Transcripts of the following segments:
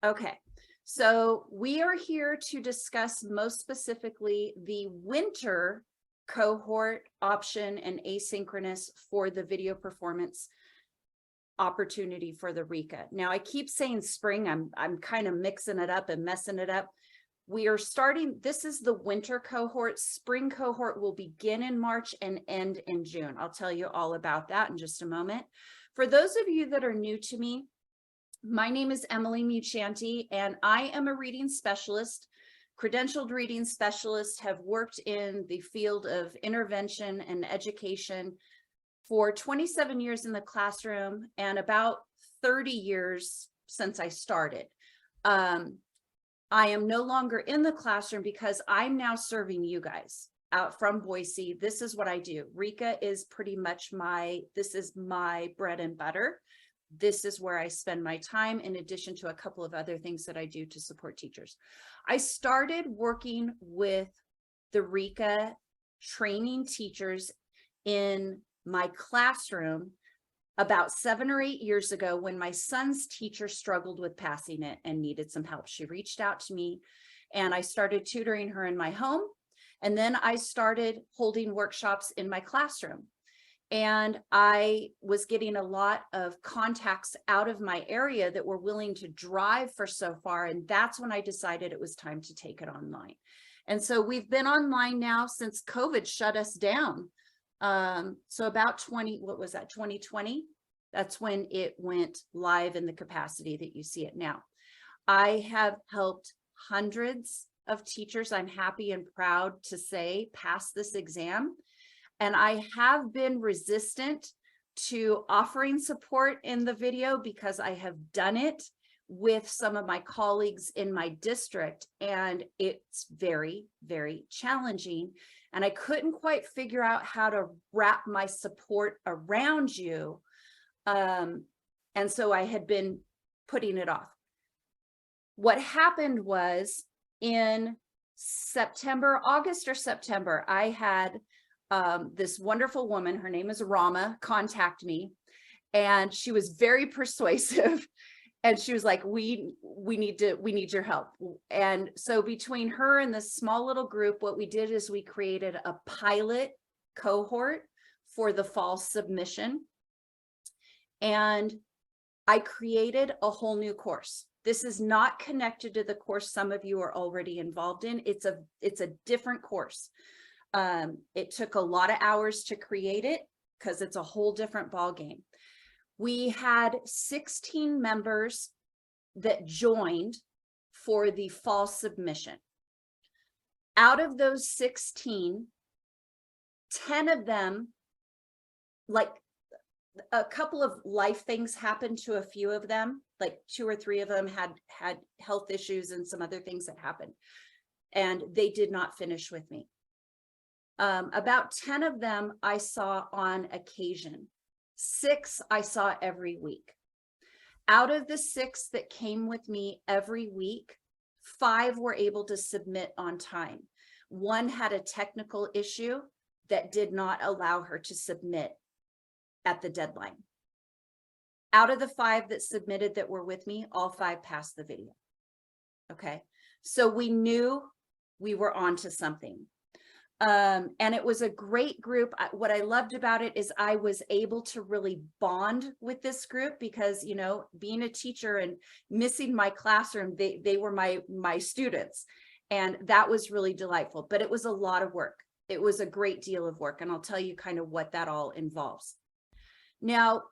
Okay, so we are here to discuss most specifically the winter cohort option and asynchronous for the video performance opportunity for the RICA. Now I keep saying spring, I'm kind of mixing it up and messing it up. We are starting, this is the winter cohort. Spring cohort will begin in March and end in June. I'll tell you all about that in just a moment. For those of you that are new to me, my name is Emily Muchanti, and I am a reading specialist, credentialed reading specialist, have worked in the field of intervention and education for 27 years in the classroom and about 30 years since I started. I am no longer in the classroom because I'm now serving you guys out from Boise. This is what I do. RICA is pretty much this is my bread and butter. This is where I spend my time, in addition to a couple of other things that I do to support teachers. I started working with the RICA training teachers in my classroom about 7 or 8 years ago when my son's teacher struggled with passing it and needed some help. She reached out to me and I started tutoring her in my home. And then I started holding workshops in my classroom. And I was getting a lot of contacts out of my area that were willing to drive for so far. And that's when I decided it was time to take it online. And so we've been online now since COVID shut us down. So about 2020? That's when it went live in the capacity that you see it now. I have helped hundreds of teachers, I'm happy and proud to say, pass this exam. And I have been resistant to offering support in the video because I have done it with some of my colleagues in my district, and it's very, very challenging. And I couldn't quite figure out how to wrap my support around you. And so I had been putting it off. What happened was in August or September, I had this wonderful woman, her name is Rama, contact me, and she was very persuasive. And she was like, we need your help. And so between her and this small little group, what we did is we created a pilot cohort for the fall submission. And I created a whole new course. This is not connected to the course some of you are already involved in. It's a different course. It took a lot of hours to create it because it's a whole different ball game. We had 16 members that joined for the fall submission. Out of those 16, 10 of them, like a couple of life things happened to a few of them, like 2 or 3 of them had health issues and some other things that happened, and they did not finish with me. About 10 of them I saw on occasion. 6 I saw every week. Out of the 6 that came with me every week, 5 were able to submit on time. 1 had a technical issue that did not allow her to submit at the deadline. Out of the 5 that submitted that were with me, all 5 passed the video. Okay, so we knew we were onto something. And it was a great group. What I loved about it is I was able to really bond with this group because, you know, being a teacher and missing my classroom, they were my students. And that was really delightful, but it was a lot of work. It was a great deal of work. And I'll tell you kind of what that all involves. Now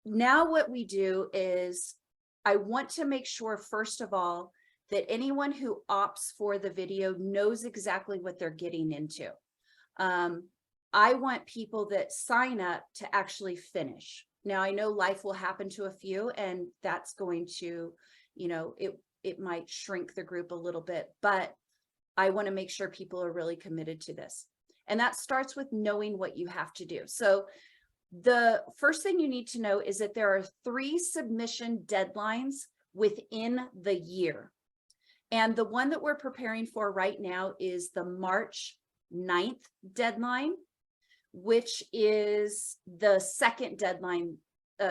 what we do is I want to make sure, first of all, that anyone who opts for the video knows exactly what they're getting into. I want people that sign up to actually finish. Now, I know life will happen to a few, and that's going to, you know, it might shrink the group a little bit, but I want to make sure people are really committed to this. And that starts with knowing what you have to do. So the first thing you need to know is that there are 3 submission deadlines within the year. And the one that we're preparing for right now is the March 9th deadline, which is the second deadline,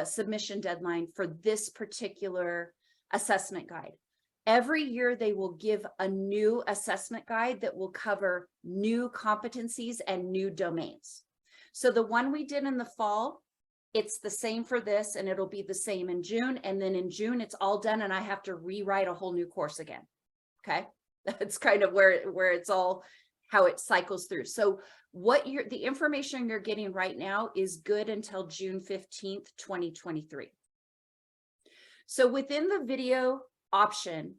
submission deadline for this particular assessment guide. Every year they will give a new assessment guide that will cover new competencies and new domains. So the one we did in the fall, it's the same for this, and it'll be the same in June. And then in June, it's all done and I have to rewrite a whole new course again. Okay. That's kind of where it's all, how it cycles through. So the information you're getting right now is good until June 15th, 2023. So within the video option,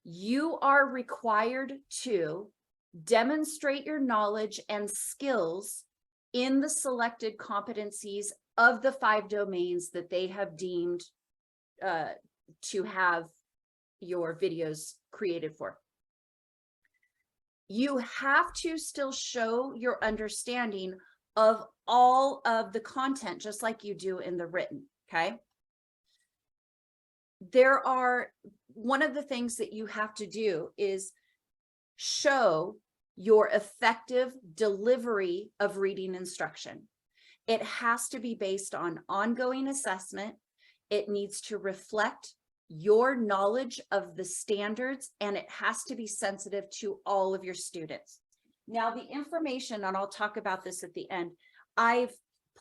you are required to demonstrate your knowledge and skills in the selected competencies of the 5 domains that they have deemed to have your videos created for. You have to still show your understanding of all of the content, just like you do in the written, okay? One of the things that you have to do is show your effective delivery of reading instruction. It has to be based on ongoing assessment. It needs to reflect your knowledge of the standards, and it has to be sensitive to all of your students. Now, the information, and I'll talk about this at the end, I've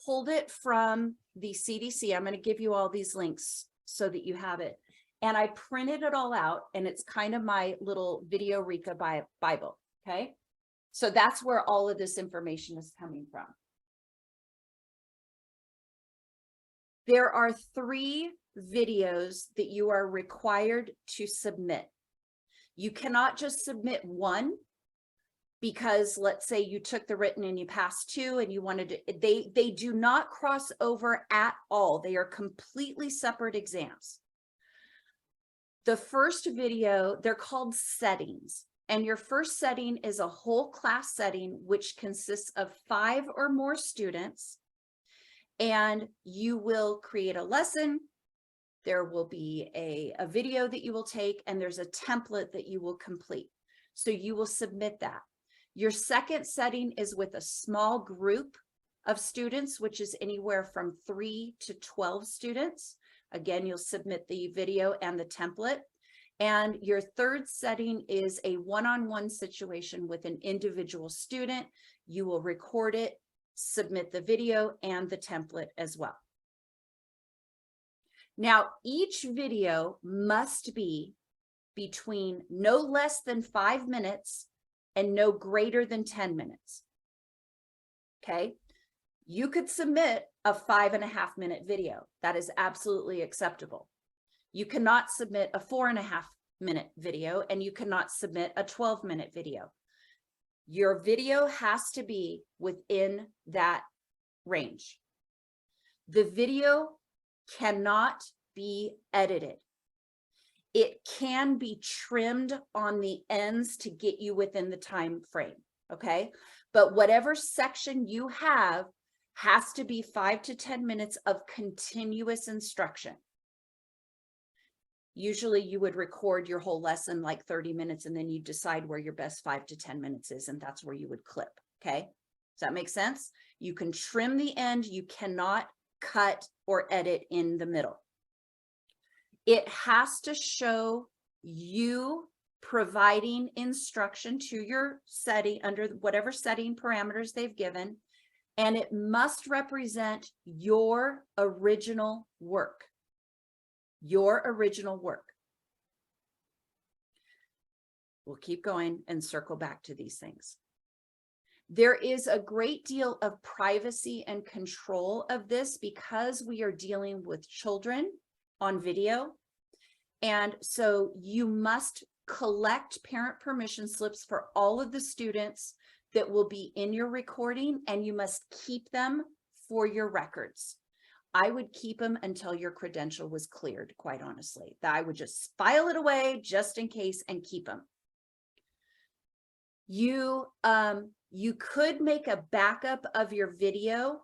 pulled it from the CDC. I'm going to give you all these links so that you have it. And I printed it all out, and it's kind of my little video RICA Bible, okay? So that's where all of this information is coming from. There are 3 videos that you are required to submit. You cannot just submit one, because let's say you took the written and you passed 2 and you wanted to, they do not cross over at all. They are completely separate exams. The first video, they're called settings. And your first setting is a whole class setting, which consists of 5 or more students. And you will create a lesson. There will be a video that you will take, and there's a template that you will complete. So you will submit that. Your second setting is with a small group of students, which is anywhere from 3 to 12 students. Again, you'll submit the video and the template. And your third setting is a one-on-one situation with an individual student. You will record it, submit the video and the template as well. Now, each video must be between no less than 5 minutes and no greater than 10 minutes. Okay. You could submit a 5.5-minute video. That is absolutely acceptable. You cannot submit a 4.5-minute video, and you cannot submit a 12-minute video. Your video has to be within that range. The video cannot be edited. It can be trimmed on the ends to get you within the time frame, okay? But whatever section you have has to be 5 to 10 minutes of continuous instruction. Usually you would record your whole lesson like 30 minutes, and then you decide where your best 5 to 10 minutes is, and that's where you would clip, okay? Does that make sense? You can trim the end. You cannot cut or edit in the middle. It has to show you providing instruction to your setting under whatever setting parameters they've given, and it must represent your original work. Your original work. We'll keep going and circle back to these things. There is a great deal of privacy and control of this because we are dealing with children on video. And so you must collect parent permission slips for all of the students that will be in your recording, and you must keep them for your records. I would keep them until your credential was cleared, quite honestly. That I would just file it away just in case and keep them. You could make a backup of your video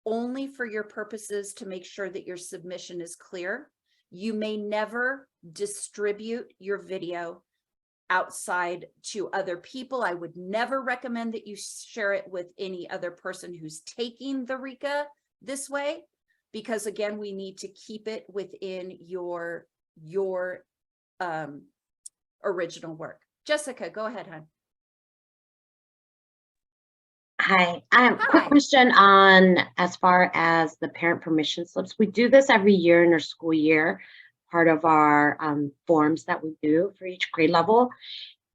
only for your purposes to make sure that your submission is clear. You may never distribute your video outside to other people. I would never recommend that you share it with any other person who's taking the RICA this way, because again, we need to keep it within your your original work. Jessica, go ahead, hon. Hi, I have a quick question on as far as the parent permission slips. We do this every year in our school year, part of our forms that we do for each grade level.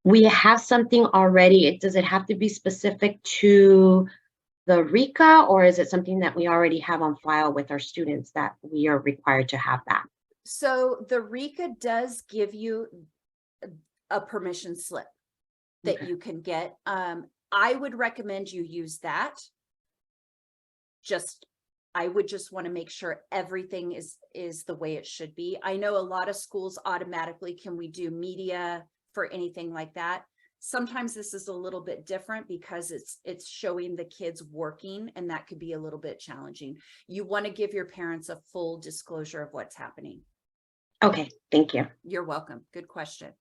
We have something already. Does it have to be specific to the RICA, or is it something that we already have on file with our students that we are required to have that? So the RICA does give you a permission slip that Okay. you can get. I would recommend you use that. I would just want to make sure everything is the way it should be. I know a lot of schools automatically, can we do media for anything like that? Sometimes this is a little bit different because it's showing the kids working, and that could be a little bit challenging. You want to give your parents a full disclosure of what's happening. Okay, thank you. You're welcome. Good question.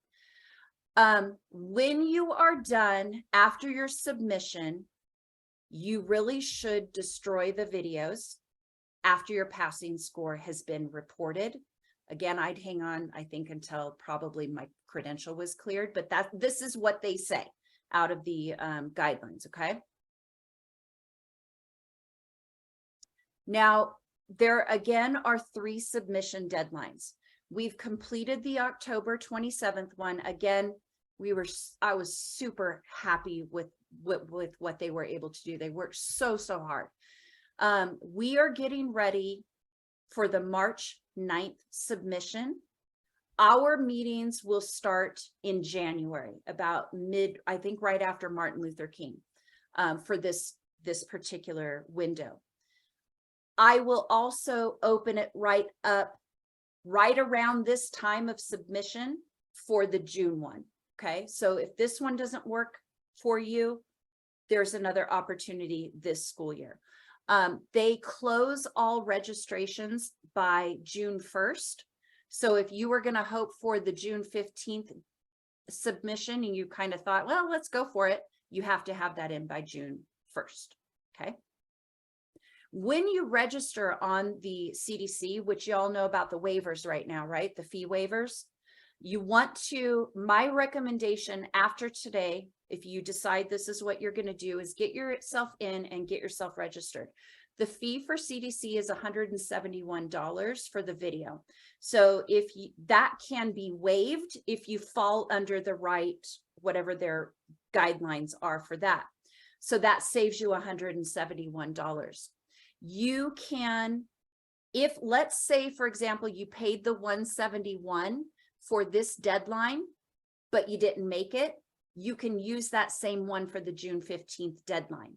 When you are done after your submission, you really should destroy the videos after your passing score has been reported. Again, I'd hang on, I think, until probably my credential was cleared, but this is what they say out of the guidelines, okay? Now, there again are 3 submission deadlines. We've completed the October 27th one. Again, I was super happy with what they were able to do. They worked so hard. We are getting ready for the March 9th submission. Our meetings will start in January, about I think right after Martin Luther King, for this particular window. I will also open it right up right around this time of submission for the June one. Okay, so if this one doesn't work for you, there's another opportunity this school year. They close all registrations by June 1st. So if you were going to hope for the June 15th submission and you kind of thought, well, let's go for it, you have to have that in by June 1st. Okay. When you register on the CDC, which you all know about the waivers right now, right? The fee waivers. You want to, my recommendation after today, if you decide this is what you're going to do, is get yourself in and get yourself registered. The fee for CDC is $171 for the video. So if that can be waived if you fall under the right, whatever their guidelines are for that. So that saves you $171. You can, if let's say, for example, you paid the $171 for this deadline, but you didn't make it, you can use that same one for the June 15th deadline.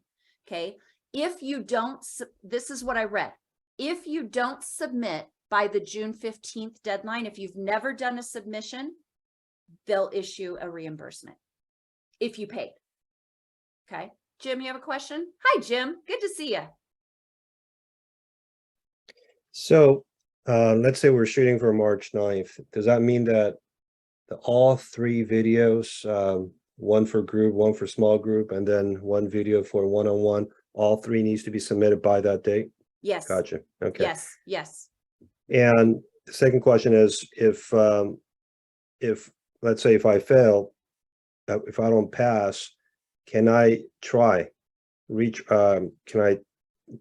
Okay. If you don't, this is what I read. If you don't submit by the June 15th deadline, if you've never done a submission, they'll issue a reimbursement if you paid. Okay. Jim, you have a question? Hi, Jim. Good to see you. So let's say we're shooting for March 9th. Does that mean that all 3 videos, one for group, one for small group, and then one video for one-on-one, all 3 needs to be submitted by that date? Yes. Gotcha. Okay. Yes. Yes. And the second question is, if let's say if I fail, if I don't pass, can I try can I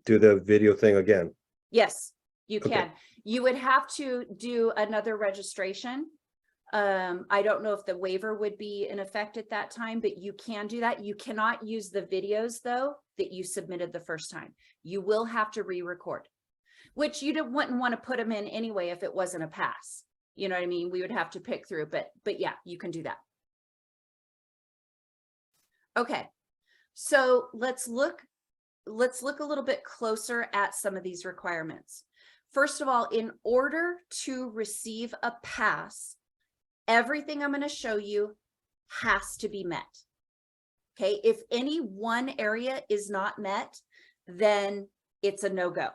do the video thing again? Yes, you Okay. can. You would have to do another registration. I don't know if the waiver would be in effect at that time, but you can do that. You cannot use the videos though that you submitted the first time. You will have to re-record, which you wouldn't want to put them in anyway if it wasn't a pass. You know what I mean? We would have to pick through, but yeah, you can do that. Okay, so let's look a little bit closer at some of these requirements. First of all, in order to receive a pass, everything I'm going to show you has to be met. Okay, if any one area is not met, then it's a no-go.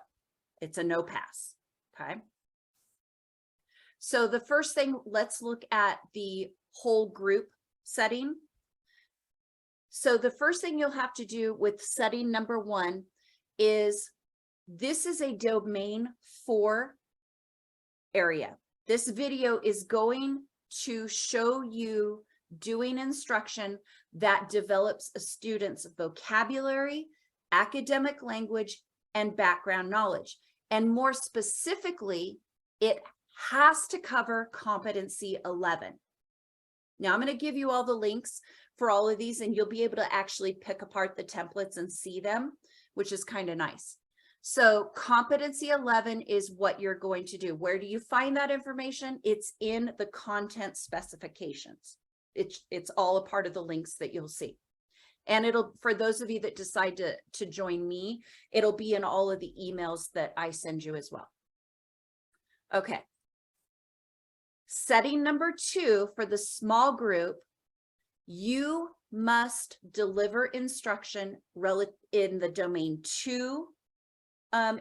It's a no pass. Okay. So the first thing, let's look at the whole group setting. So the first thing you'll have to do with setting number 1 is this is a domain 4 area. This video is going to show you doing instruction that develops a student's vocabulary, academic language, and background knowledge. And more specifically, it has to cover competency 11. Now I'm going to give you all the links for all of these, and you'll be able to actually pick apart the templates and see them, which is kind of nice. So competency 11 is what you're going to do. Where do you find that information? It's in the content specifications. It's all a part of the links that you'll see. And it'll, for those of you that decide to join me, it'll be in all of the emails that I send you as well. Okay. Setting number 2 for the small group, you must deliver instruction in the domain 2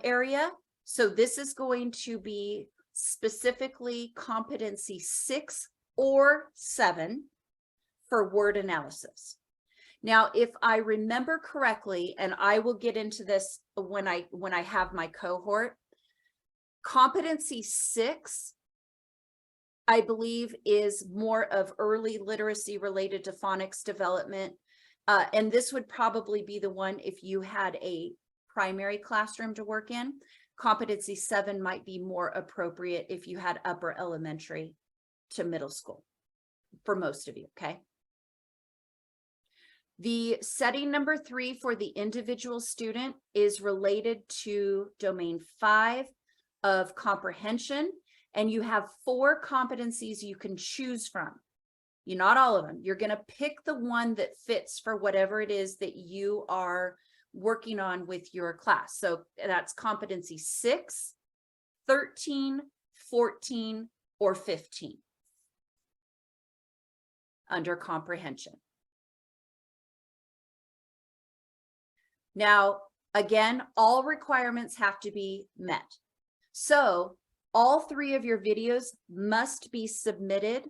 area. So this is going to be specifically competency 6 or 7 for word analysis. Now, if I remember correctly, and I will get into this when I have my cohort, competency 6, I believe, is more of early literacy related to phonics development. And this would probably be the one if you had a primary classroom to work in. Competency 7 might be more appropriate if you had upper elementary to middle school for most of you, okay? The setting number 3 for the individual student is related to domain 5 of comprehension, and you have 4 competencies you can choose from. You're not all of them. You're going to pick the one that fits for whatever it is that you are working on with your class. So that's competency 6, 13, 14, or 15 under comprehension. Now, again, all requirements have to be met. So all 3 of your videos must be submitted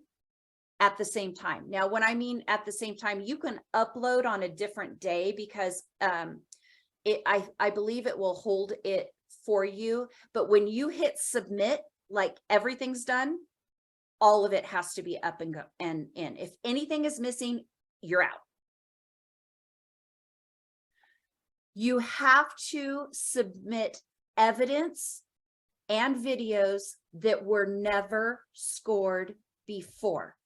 at the same time. Now, when I mean at the same time, you can upload on a different day because I believe it will hold it for you. But when you hit submit, like everything's done, all of it has to be up and go and in. If anything is missing, you're out. You have to submit evidence and videos that were never scored before.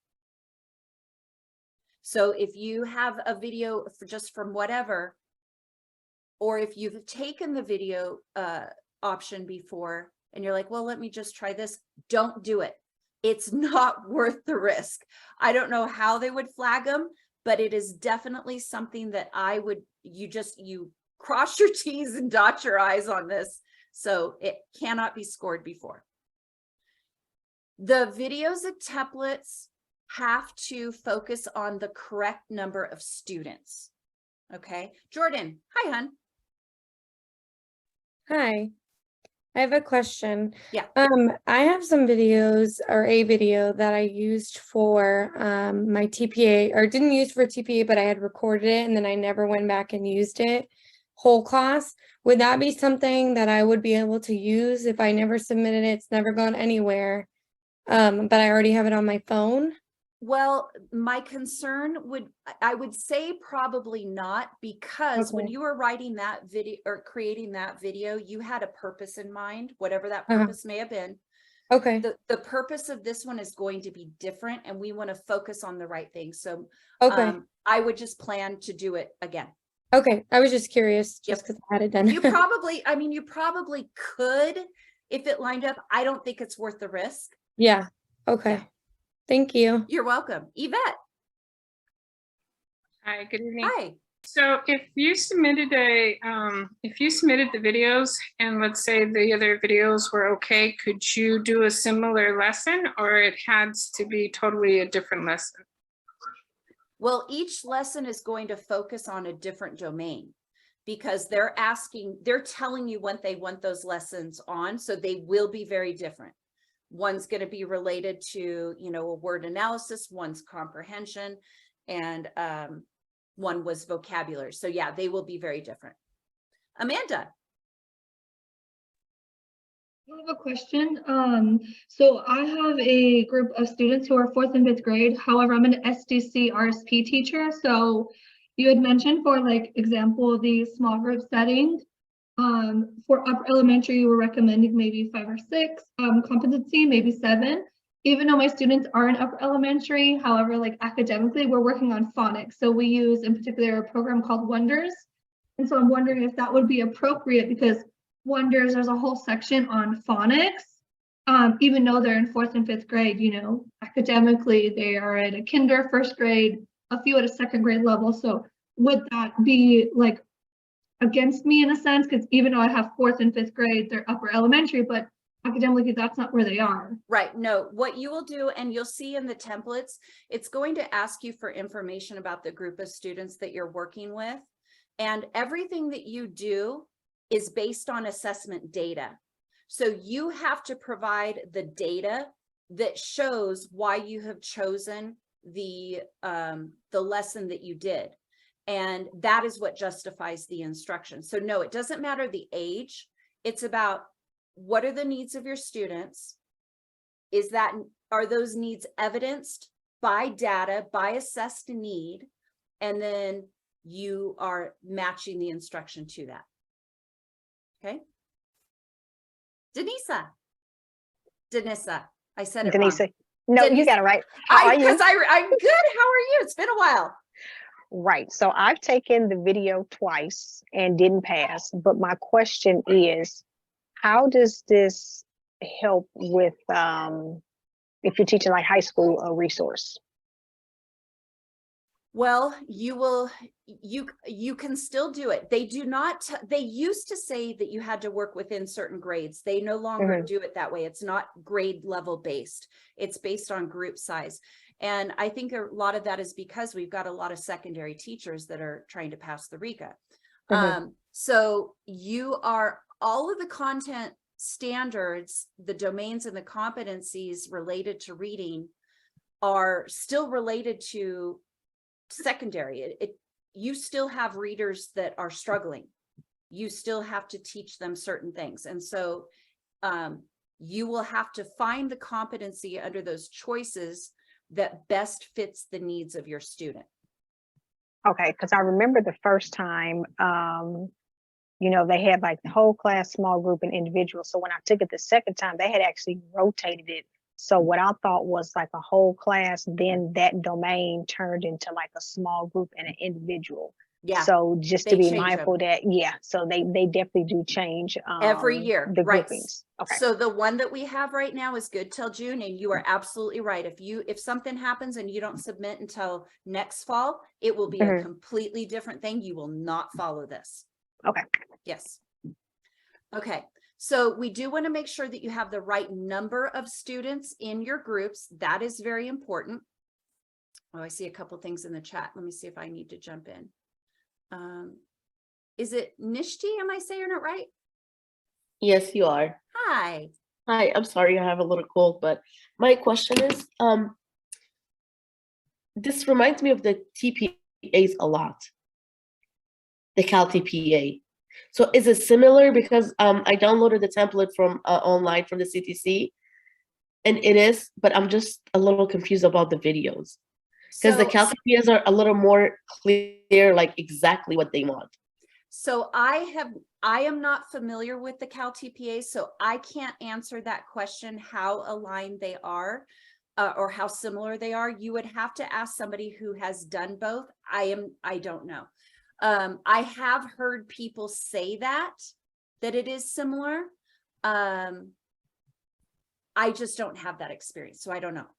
So if you have a video just from whatever, or if you've taken the video option before and you're like, well, let me just try this, don't do it. It's not worth the risk. I don't know how they would flag them, but it is definitely something that I would, you cross your T's and dot your I's on this. So it cannot be scored before. The videos and templates have to focus on the correct number of students. Okay, Jordan, hi, hon. Hi, I have a question. Yeah. I have some videos or a video that I used for my TPA, or didn't use for TPA, but I had recorded it and then I never went back and used it whole class. Would that be something that I would be able to use if I never submitted it? It's never gone anywhere, but I already have it on my phone. Well, my concern I would say probably not, because when Okay. you were writing that video or creating that video, you had a purpose in mind, whatever that purpose may have been. Okay. The purpose of this one is going to be different, and we want to focus on the right thing. So Okay. I would just plan to do it again. Okay. I was just curious just because I had it done. You probably, I mean, you probably could if it lined up. I don't think it's worth the risk. Yeah. Okay. Yeah. Thank you. You're welcome. Yvette. Hi, good evening. Hi. So if you submitted the videos and let's say the other videos were okay, could you do a similar lesson, or it has to be totally a different lesson? Well, each lesson is going to focus on a different domain, because they're telling you what they want those lessons on. So they will be very different. One's going to be related to, a word analysis, one's comprehension, and one was vocabulary. So yeah, they will be very different. Amanda. I have a question. So I have a group of students who are 4th and 5th grade. However, I'm an SDC RSP teacher. So you had mentioned for like example, the small group setting. For upper elementary, you were recommending maybe 5 or 6, competency, maybe 7. Even though my students are in upper elementary, however, like academically, we're working on phonics. So we use in particular a program called Wonders. And so I'm wondering if that would be appropriate because Wonders, there's a whole section on phonics. Even though they're in 4th and 5th grade, you know, academically, they are at a kinder, 1st grade, a few at a 2nd grade level. So would that be like against me in a sense? Because even though I have 4th and 5th grade, they're upper elementary, but academically, that's not where they are. Right. No, what you will do, and you'll see in the templates, it's going to ask you for information about the group of students that you're working with. And everything that you do is based on assessment data. So you have to provide the data that shows why you have chosen the lesson that you did. And that is what justifies the instruction. So no, it doesn't matter the age. It's about what are the needs of your students? Are those needs evidenced by data, by assessed need? And then you are matching the instruction to that. Okay. Denisa, I said it Denise, wrong. no, you got it right. How are you? I'm good. How are you? It's been a while. Right. So I've taken the video twice and didn't pass. But my question is, how does this help with if you're teaching like high school a resource? Well, you can still do it. They do not, they used to say that you had to work within certain grades. They no longer do it that way. It's not grade level based. It's based on group size. And I think a lot of that is because we've got a lot of secondary teachers that are trying to pass the RICA. So all of the content standards, the domains and the competencies related to reading are still related to secondary. You still have readers that are struggling. You still have to teach them certain things. And so you will have to find the competency under those choices that best fits the needs of your student. Okay, because I remember the first time, you know, they had like the whole class, small group, and individual. So when I took it the second time, they had actually rotated it. So what I thought was like a whole class, then that domain turned into like a small group and an individual. Yeah. So just to they be change mindful them. that, yeah, so they definitely do change Every year, the right? groupings. Okay. So the one that we have right now is good till June, and you are absolutely right. If something happens and you don't submit until next fall, it will be a completely different thing. You will not follow this. Okay. Yes. Okay. So we do want to make sure that you have the right number of students in your groups. That is very important. Oh, I see a couple things in the chat. Let me see if I need to jump in. Is it Nishti? Am I saying it right? Yes, you are. Hi. Hi, I'm sorry I have a little cold, but my question is, this reminds me of the TPAs a lot, the Cal TPA. So is it similar? Because I downloaded the template from online from the CTC, and it is, but I'm just a little confused about the videos. Because the Cal TPAs are a little more clear, like exactly what they want. So I am not familiar with the Cal TPA, so I can't answer that question, how aligned they are or how similar they are. You would have to ask somebody who has done both. I don't know. I have heard people say that it is similar. I just don't have that experience, so I don't know.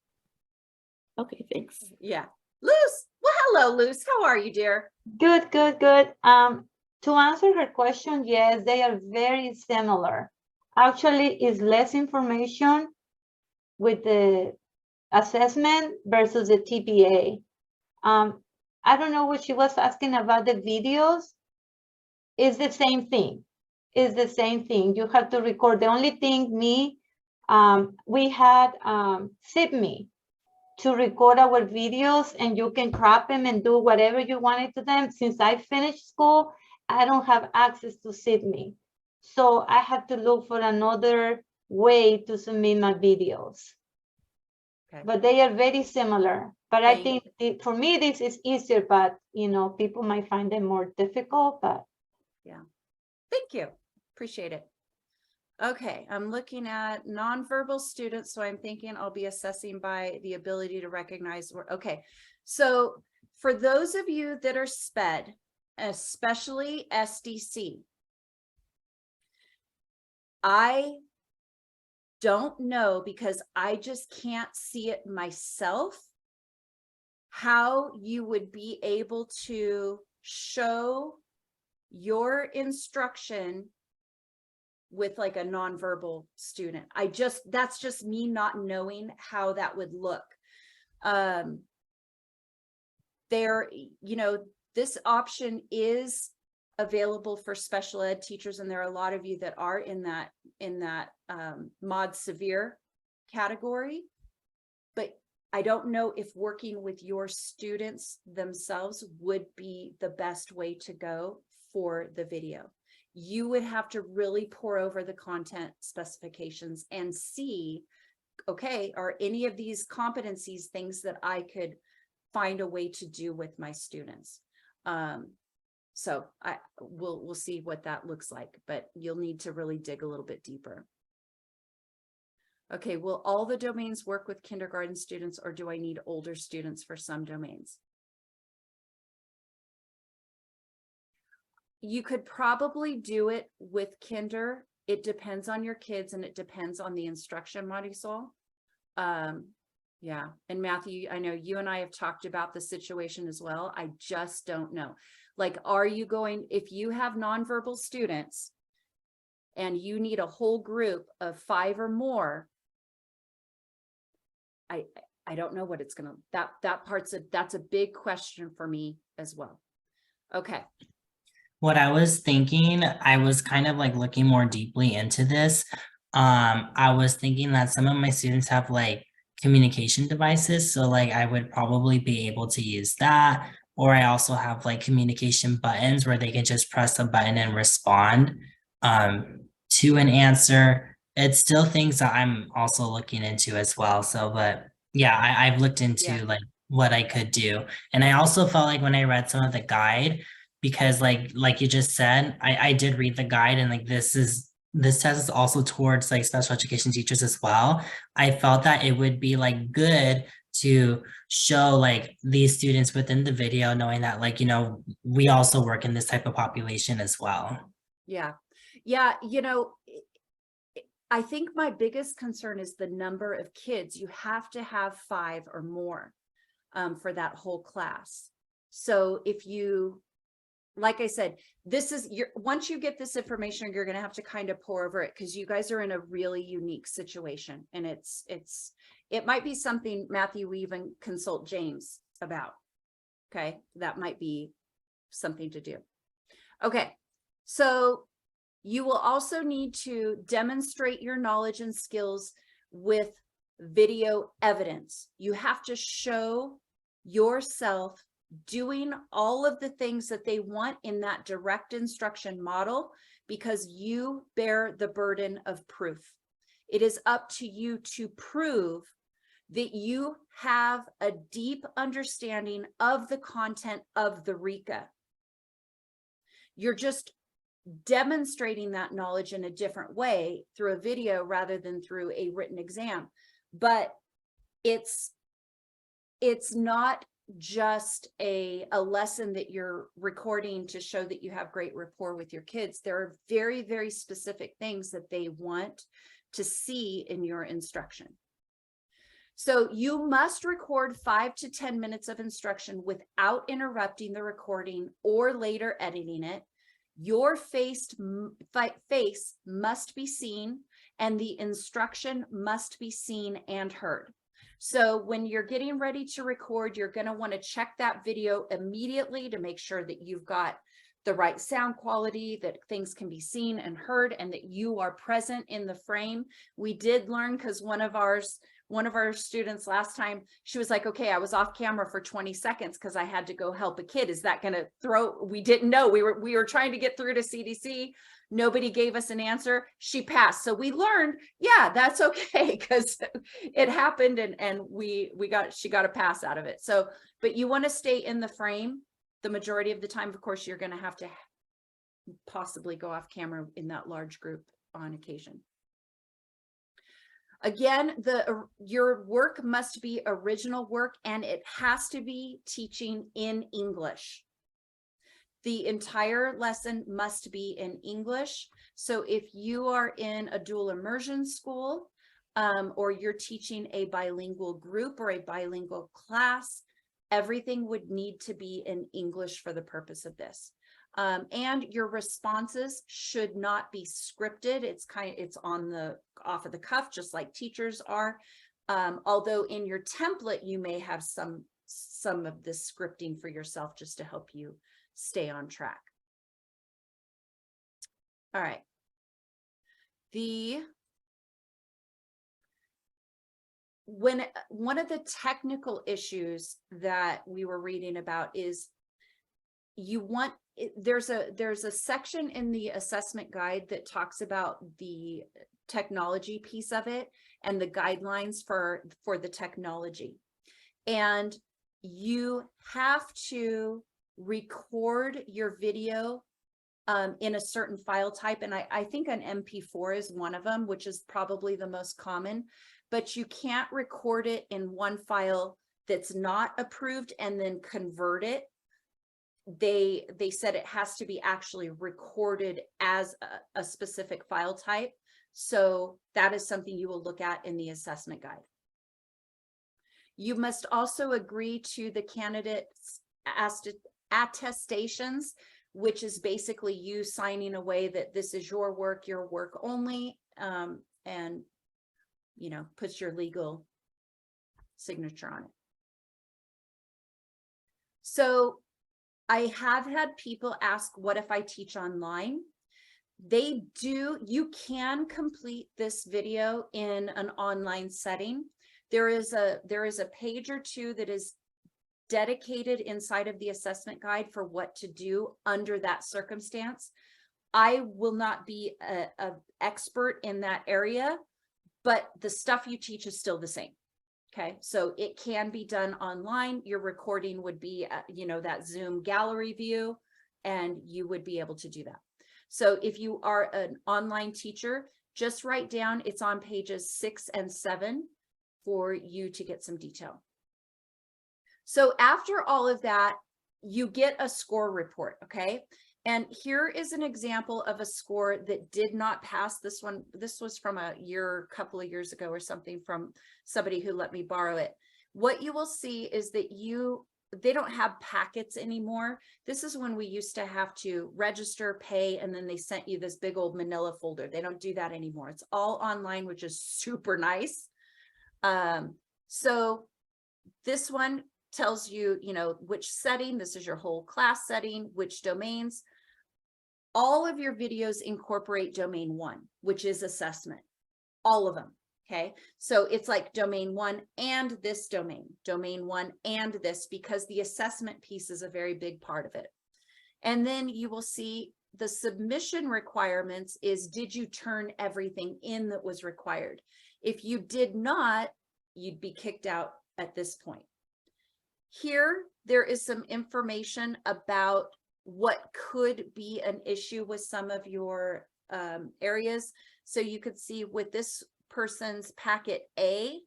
Okay, thanks. Yeah. Luce. Well, hello, Luce. How are you, dear? Good, good, good. To answer her question, yes, they are very similar. Actually, it's less information with the assessment versus the TPA. I don't know what she was asking about the videos. It's the same thing. It's the same thing. You have to record. The only thing we had SIPME to record our videos, and you can crop them and do whatever you wanted to them. Since I finished school, I don't have access to SIPME. So I had to look for another way to submit my videos. Okay. But they are very similar. But I Thank think for me, this is easier, but people might find it more difficult, but. Thank you. Appreciate it. Okay, I'm looking at nonverbal students, so I'm thinking I'll be assessing by the ability to recognize. Okay, so for those of you that are SPED, especially SDC, I don't know, because I just can't see it myself, how you would be able to show your instruction with like a nonverbal student. That's just me not knowing how that would look. This option is available for special ed teachers, and there are a lot of you that are in that mod severe category. But I don't know if working with your students themselves would be the best way to go for the video. You would have to really pour over the content specifications and see, okay, are any of these competencies things that I could find a way to do with my students? So we'll see what that looks like, but you'll need to really dig a little bit deeper. Okay, will all the domains work with kindergarten students, or do I need older students for some domains? You could probably do it with kinder. It depends on your kids, and it depends on the instruction, Marisol. Yeah, and Matthew, I know you and I have talked about the situation as well. I just don't know. Like, are you going, if you have nonverbal students and you need a whole group of 5 or more, I don't know what it's gonna, that's a big question for me as well. Okay. What I was thinking, I was kind of like looking more deeply into this. I was thinking that some of my students have like communication devices. So like I would probably be able to use that. Or I also have like communication buttons where they can just press a button and respond to an answer. It's still things that I'm also looking into as well. So, but yeah, I've looked into like what I could do. And I also felt like when I read some of the guide, because like you just said, I did read the guide, and like this test is also towards like special education teachers as well. I felt that it would be like good to show like these students within the video, knowing that like, we also work in this type of population as well. Yeah. I think my biggest concern is the number of kids. You have to have 5 or more for that whole class. So if you, like I said, once you get this information, you're going to have to kind of pour over it, because you guys are in a really unique situation. And it might be something, Matthew, we even consult James about. Okay. That might be something to do. Okay. So you will also need to demonstrate your knowledge and skills with video evidence. You have to show yourself doing all of the things that they want in that direct instruction model, because you bear the burden of proof. It is up to you to prove that you have a deep understanding of the content of the RICA. You're just demonstrating that knowledge in a different way through a video rather than through a written exam. But it's not just a lesson that you're recording to show that you have great rapport with your kids. There are very, very specific things that they want to see in your instruction. So you must record 5 to 10 minutes of instruction without interrupting the recording or later editing it. Your face must be seen, and the instruction must be seen and heard. So when you're getting ready to record, you're going to want to check that video immediately to make sure that you've got the right sound quality, that things can be seen and heard, and that you are present in the frame. We did learn, because one of our students last time, she was like, okay, I was off camera for 20 seconds because I had to go help a kid. Is that going to throw? We didn't know. We were trying to get through to CDC. nobody gave us an answer, she passed. So we learned, yeah, that's okay, because it happened and she got a pass out of it. So, but you want to stay in the frame the majority of the time. Of course, you're going to have to possibly go off camera in that large group on occasion. Again, your work must be original work, and it has to be teaching in English. The entire lesson must be in English. So if you are in a dual immersion school, or you're teaching a bilingual group or a bilingual class, everything would need to be in English for the purpose of this. And your responses should not be scripted. It's on the off of the cuff, just like teachers are. Although in your template, you may have some of this scripting for yourself just to help you stay on track. All right. One of the technical issues that we were reading about is there's a section in the assessment guide that talks about the technology piece of it and the guidelines for the technology. And you have to record your video in a certain file type. And I think an MP4 is one of them, which is probably the most common, but you can't record it in one file that's not approved and then convert it. They said it has to be actually recorded as a specific file type. So that is something you will look at in the assessment guide. You must also agree to the candidate's attestations, which is basically you signing away that this is your work only, and puts your legal signature on it. So I have had people ask, what if I teach online? You can complete this video in an online setting. There is a page or two that is dedicated inside of the assessment guide for what to do under that circumstance. I will not be an expert in that area, but the stuff you teach is still the same. Okay, so it can be done online. Your recording would be, that Zoom gallery view, and you would be able to do that. So if you are an online teacher, just write down, it's on pages 6 and 7 for you to get some detail. So after all of that, you get a score report, okay? And here is an example of a score that did not pass. This was from a couple of years ago or something, from somebody who let me borrow it. What you will see is that they don't have packets anymore. This is when we used to have to register, pay, and then they sent you this big old manila folder. They don't do that anymore. It's all online, which is super nice. So this one tells you, which setting, this is your whole class setting, which domains. All of your videos incorporate domain 1, which is assessment, all of them. Okay, so it's like domain 1 and this domain 1 and this, because the assessment piece is a very big part of it. And then you will see the submission requirements is, did you turn everything in that was required? If you did not, you'd be kicked out at this point. Here, there is some information about what could be an issue with some of your areas. So you could see with this person's packet A,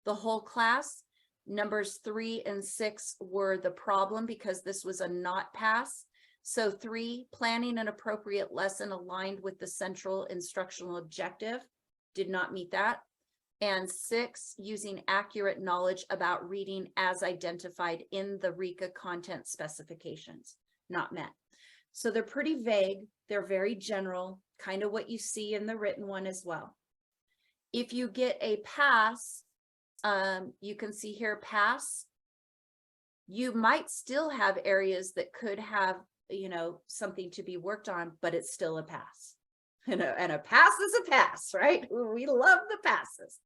the whole class, numbers 3 and 6 were the problem because this was a not pass. So 3, planning an appropriate lesson aligned with the central instructional objective, did not meet that. And 6, using accurate knowledge about reading as identified in the RICA content specifications, not met. So they're pretty vague. They're very general, kind of what you see in the written one as well. If you get a pass, you can see here pass. You might still have areas that could have, something to be worked on, but it's still a pass. And a pass is a pass, right? We love the passes.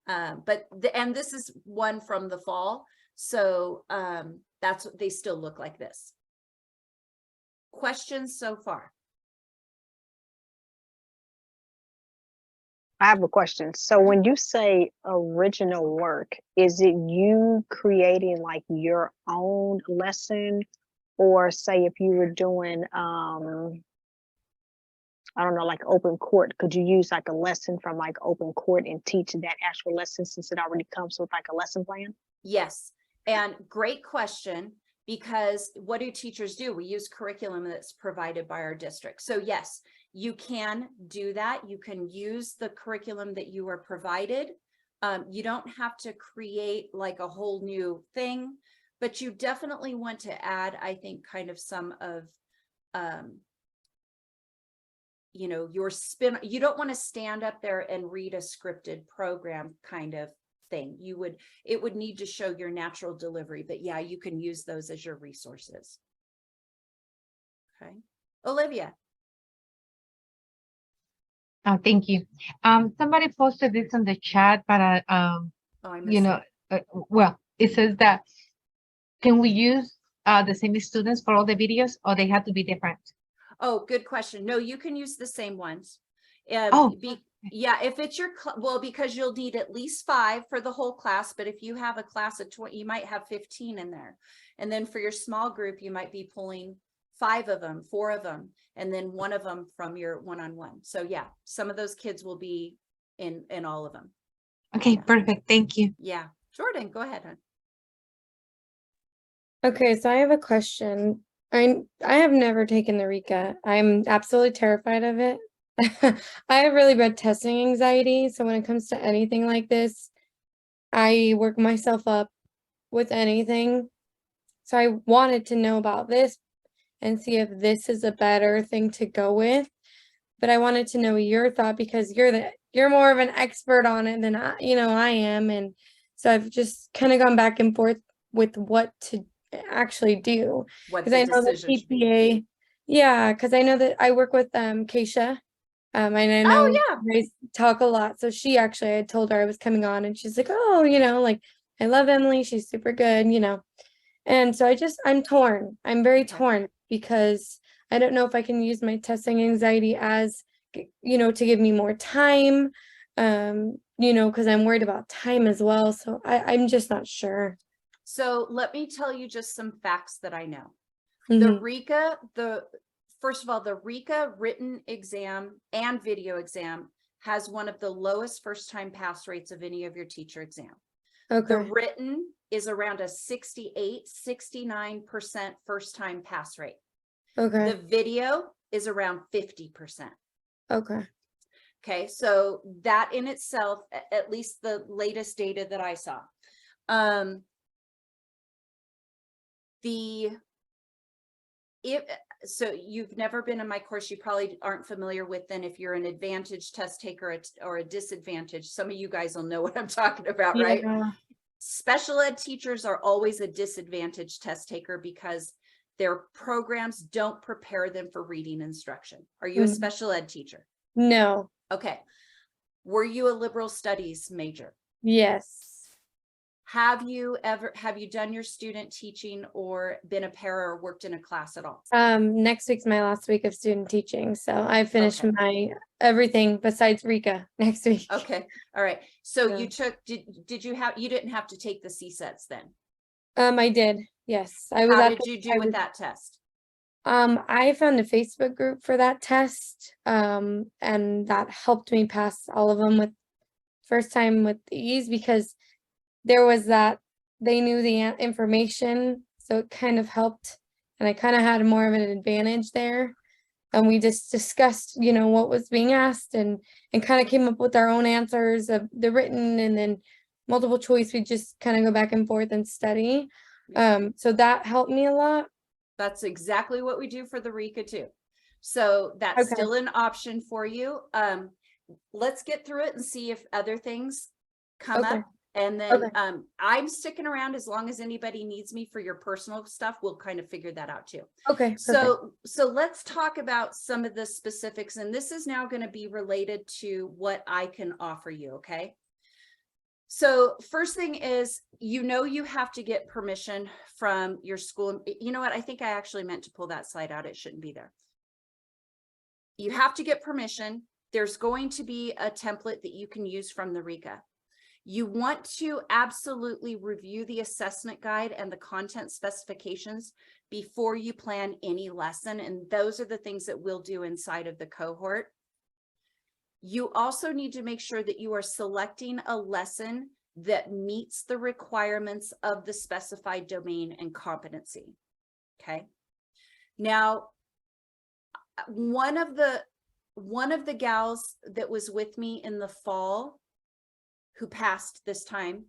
And this is one from the fall. So that's what they still look like this. Questions so far? I have a question. So when you say original work, is it you creating like your own lesson? Or say if you were doing, I don't know, like open court, could you use like a lesson from like open court and teach that actual lesson since it already comes with like a lesson plan? Yes, and great question, because what do teachers do? We use curriculum that's provided by our district. So yes, you can do that. You can use the curriculum that you are provided. You don't have to create like a whole new thing, but you definitely want to add, I think, kind of some of, you know, your spin. You don't want to stand up there and read a scripted program kind of thing. It would need to show your natural delivery, but yeah, you can use those as your resources. Okay, Olivia. Oh, thank you. Somebody posted this on the chat, but Oh, I you missed know, it. well, it says that can we use the same students for all the videos, or they have to be different? Oh, good question. No, you can use the same ones. Oh, Yeah, if it's your, well, because you'll need at least 5 for the whole class, but if you have a class of 20, you might have 15 in there. And then for your small group, you might be pulling 5 of them, 4 of them, and then 1 of them from your one-on-one. So yeah, some of those kids will be in all of them. okay, Yeah. perfect. Thank you. Yeah, Jordan, go ahead, hon. Okay, so I have a question. I have never taken the RICA. I'm absolutely terrified of it. I have really bad testing anxiety, so when it comes to anything like this, I work myself up with anything. So I wanted to know about this and see if this is a better thing to go with. But I wanted to know your thought because you're more of an expert on it than I am, and so I've just kind of gone back and forth with what to actually do. What Because the I know the decision should be. TPA, yeah, because I know that I work with Keisha, and I know Oh yeah. you guys talk a lot. So she actually, I told her I was coming on, and she's like, oh, like I love Emily, she's super good, and so I'm torn. I'm very Okay. torn because I don't know if I can use my testing anxiety as, to give me more time, because I'm worried about time as well. So I'm just not sure. So let me tell you just some facts that I know. Mhm. The RICA, first of all, the RICA written exam and video exam has one of the lowest first-time pass rates of any of your teacher exam. The Okay. written is around a 68-69% first-time pass rate. Okay. The video is around 50%. Okay. Okay, so that in itself, at least the latest data that I saw. So you've never been in my course, you probably aren't familiar with then if you're an advantage test taker or a disadvantage. Some of you guys will know what I'm talking about, right? Yeah. Special ed teachers are always a disadvantage test taker because their programs don't prepare them for reading instruction. Are you a Mhm. special ed teacher? No. Okay. Were you a liberal studies major? Yes. Have you done your student teaching or been a para or worked in a class at all? Next week's my last week of student teaching, so I finished Okay. my everything besides RICA next week. Okay. All right. So Yeah. you you didn't have to take the CSETs then? I did. Yes. I was How at did you do with that test? I found a Facebook group for that test, and that helped me pass all of them with first time with ease because there was that they knew the information, so it kind of helped, and I kind of had more of an advantage there. And we just discussed, what was being asked and kind of came up with our own answers of the written and then multiple choice. We just kind of go back and forth and study. So that helped me a lot. That's exactly what we do for the RICA too. So that's Okay. still an option for you. Let's get through it and see if other things come Okay. up. And then Okay. I'm sticking around as long as anybody needs me for your personal stuff. We'll kind of figure that out too. Okay. So let's talk about some of the specifics. And this is now going to be related to what I can offer you. Okay. So first thing is, you have to get permission from your school. You know what? I think I actually meant to pull that slide out. It shouldn't be there. You have to get permission there's going to be a template that you can use from the RICA. You want to absolutely review the assessment guide and the content specifications before you plan any lesson. And those are the things that we'll do inside of the cohort. You also need to make sure that you are selecting a lesson that meets the requirements of the specified domain and competency. Okay. Now, one of the gals that was with me in the fall who passed this time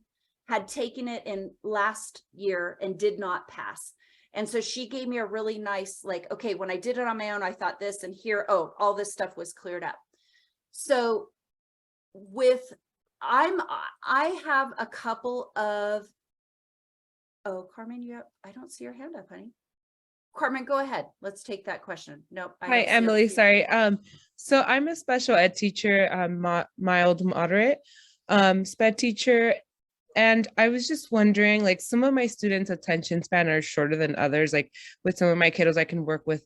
had taken it in last year and did not pass. And so she gave me a really nice, like, okay, when I did it on my own, I thought this, and here, oh, all this stuff was cleared up. So I have a couple of, oh, Carmen, I don't see your hand up, honey. Carmen, go ahead. Let's take that question. Nope. Hi, Emily. Sorry. So I'm a special ed teacher, mild, moderate, SPED teacher. And I was just wondering, like, some of my students' attention span are shorter than others. Like with some of my kiddos, I can work with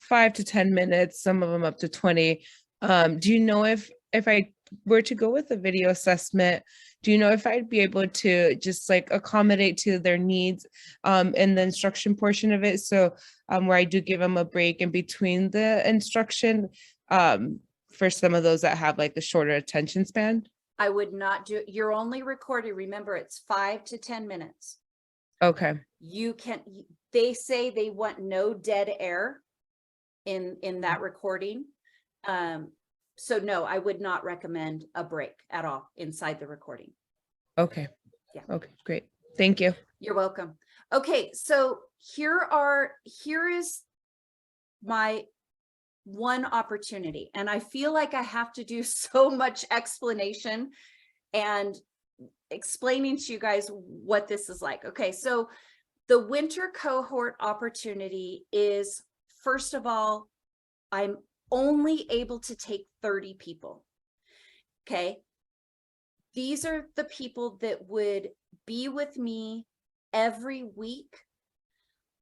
5 to 10 minutes, some of them up to 20. Do you know if I were to go with a video assessment, do you know if I'd be able to just like accommodate to their needs in the instruction portion of it? So where I do give them a break in between the instruction for some of those that have like a shorter attention span? I would not do it. You're only recording. Remember, it's 5 to 10 minutes. Okay. You can, they say they want no dead air in that recording. So no, I would not recommend a break at all inside the recording. Okay. Yeah. Okay, great. Thank you. You're welcome. Okay, so here is my one opportunity, and I feel like I have to do so much explanation and explaining to you guys what this is like. Okay, so the winter cohort opportunity is, first of all, I'm only able to take 30 people. Okay. These are the people that would be with me every week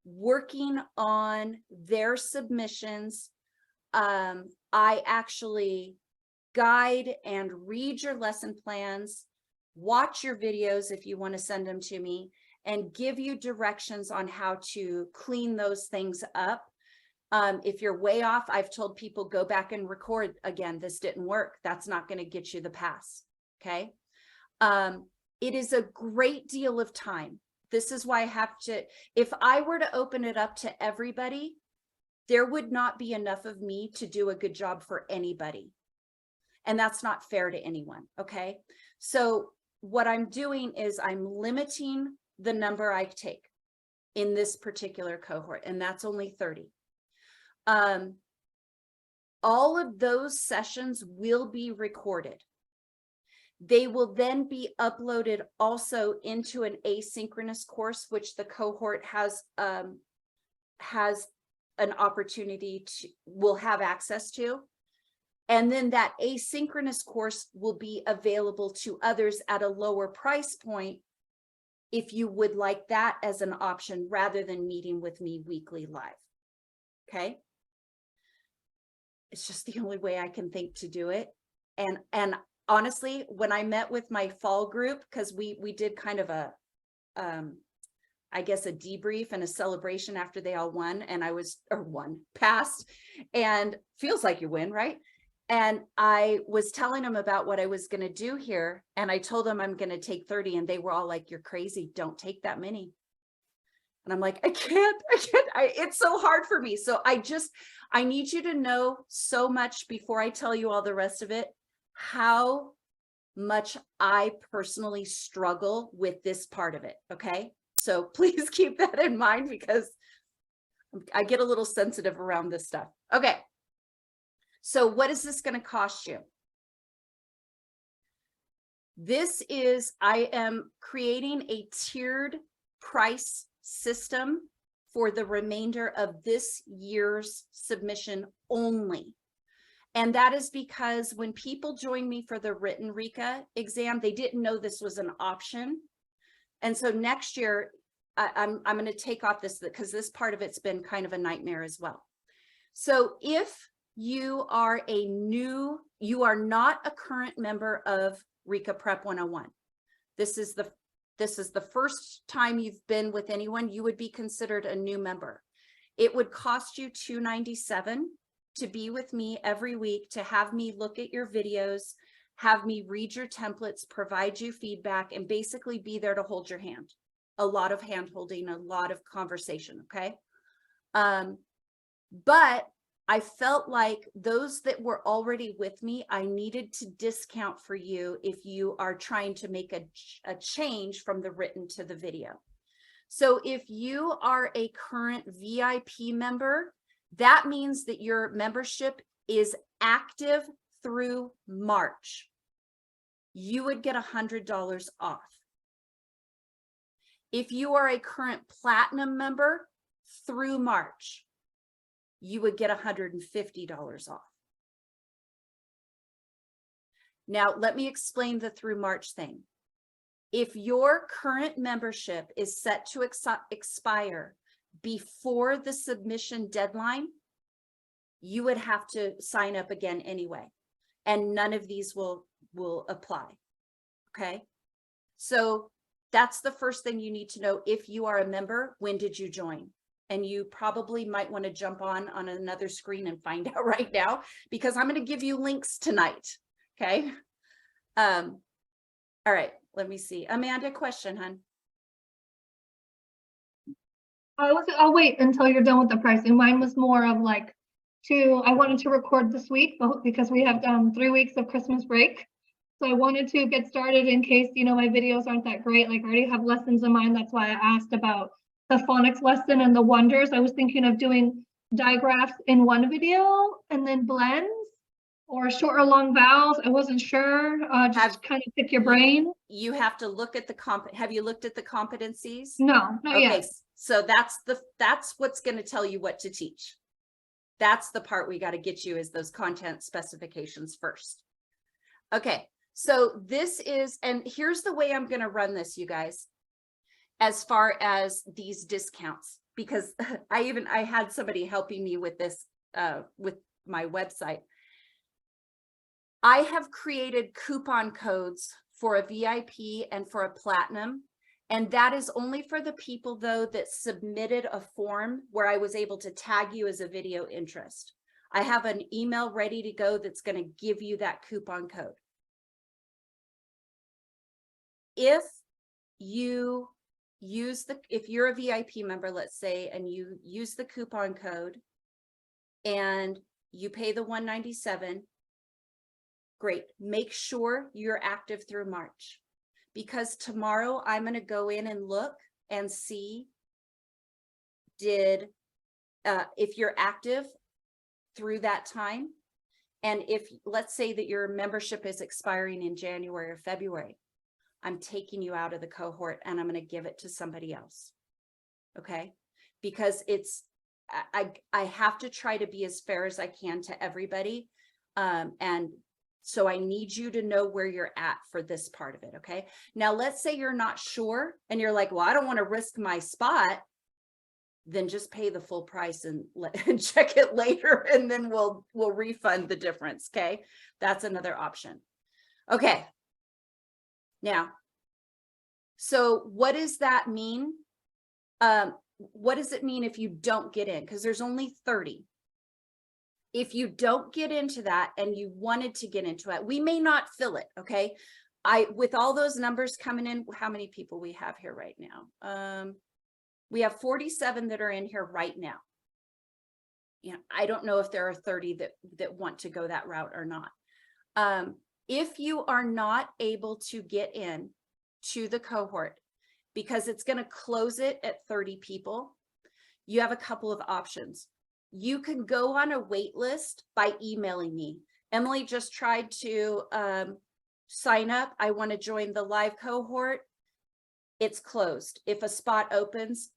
working on their submissions. I actually guide and read your lesson plans, watch your videos if you want to send them to me, and give you directions on how to clean those things up. If you're way off, I've told people go back and record again. This didn't work. That's not going to get you the pass. Okay. It is a great deal of time. This is why I have to, if I were to open it up to everybody, there would not be enough of me to do a good job for anybody. And that's not fair to anyone. Okay. So what I'm doing is I'm limiting the number I take in this particular cohort, and that's only 30. All of those sessions will be recorded. They will then be uploaded also into an asynchronous course, which the cohort has an opportunity to, will have access to. And then that asynchronous course will be available to others at a lower price point if you would like that as an option rather than meeting with me weekly live. Okay. It's just the only way I can think to do it. And honestly, when I met with my fall group, because we did kind of a, I guess, a debrief and a celebration after they all won, and I was, or passed, and feels like you win, right? And I was telling them about what I was going to do here. And I told them I'm going to take 30, and they were all like, you're crazy. Don't take that many. And I'm like, I can't, it's so hard for me. So I need you to know so much before I tell you all the rest of it, how much I personally struggle with this part of it. Okay. So please keep that in mind because I get a little sensitive around this stuff. Okay. So what is this going to cost you? This is, I am creating a tiered price system for the remainder of this year's submission only. And that is because when people join me for the written RICA exam, they didn't know this was an option. And so next year, I'm going to take off this because this part of it's been kind of a nightmare as well. So if you are you are not a current member of RICA Prep 101. This is the first time you've been with anyone, you would be considered a new member. It would cost you $297 to be with me every week, to have me look at your videos, have me read your templates, provide you feedback, and basically be there to hold your hand. A lot of hand holding, a lot of conversation, okay? But I felt like those that were already with me, I needed to discount for you if you are trying to make a change from the written to the video. So if you are a current VIP member, that means that your membership is active through March. You would get $100 off. If you are a current platinum member through March, you would get $150 off. Now, let me explain the through March thing. If your current membership is set to expire before the submission deadline, you would have to sign up again anyway, and none of these will apply. Okay, so that's the first thing you need to know. If you are a member, when did you join? And you probably might want to jump on another screen and find out right now, because I'm going to give you links tonight. Okay. All right, let me see. Amanda, question, hon. I'll wait until you're done with the pricing. Mine was more of like I wanted to record this week because we have 3 weeks of Christmas break. So I wanted to get started in case, my videos aren't that great. Like I already have lessons in mind. That's why I asked about the phonics lesson and the wonders. I was thinking of doing digraphs in one video and then blends, or short or long vowels. I wasn't sure. Just kind of pick your brain. You have to look at have you looked at the competencies? No, not yet. So that's what's going to tell you what to teach. That's the part we got to get you, is those content specifications first. Okay, so this is, and here's the way I'm going to run this, you guys, as far as these discounts, because I had somebody helping me with this, with my website. I have created coupon codes for a VIP and for a platinum. And that is only for the people, though, that submitted a form where I was able to tag you as a video interest. I have an email ready to go that's going to give you that coupon code. If you if you're a VIP member, let's say, and you use the coupon code and you pay the $197, great. Make sure you're active through March, because tomorrow I'm going to go in and look and see if you're active through that time. And if, let's say that your membership is expiring in January or February, I'm taking you out of the cohort and I'm going to give it to somebody else. Okay. Because I have to try to be as fair as I can to everybody. And so I need you to know where you're at for this part of it. Okay. Now, let's say you're not sure and you're like, well, I don't want to risk my spot. Then just pay the full price and check it later. And then we'll refund the difference. Okay. That's another option. Okay. Now, so what does that mean? What does it mean if you don't get in? Because there's only 30. If you don't get into that and you wanted to get into it, we may not fill it. Okay. With all those numbers coming in, how many people we have here right now? We have 47 that are in here right now. I don't know if there are 30 that want to go that route or not. If you are not able to get in to the cohort because it's going to close it at 30 people, you have a couple of options. You can go on a wait list by emailing me. Emily just tried to sign up. I want to join the live cohort. It's closed. If a spot opens,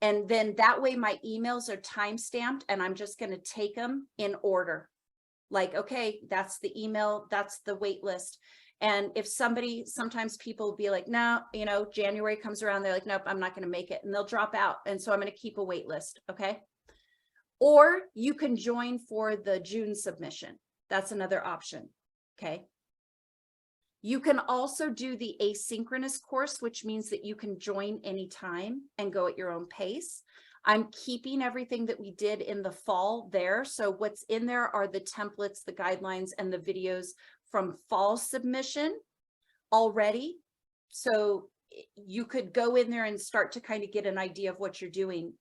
and then that way my emails are time-stamped and I'm just going to take them in order. Like, okay, that's the email, that's the wait list. And if sometimes people will be like, no, January comes around, they're like, nope, I'm not going to make it. And they'll drop out. And so I'm going to keep a wait list. Okay. Or you can join for the June submission. That's another option. Okay. You can also do the asynchronous course, which means that you can join anytime and go at your own pace. I'm keeping everything that we did in the fall there. So what's in there are the templates, the guidelines, and the videos from fall submission already. So you could go in there and start to kind of get an idea of what you're doing,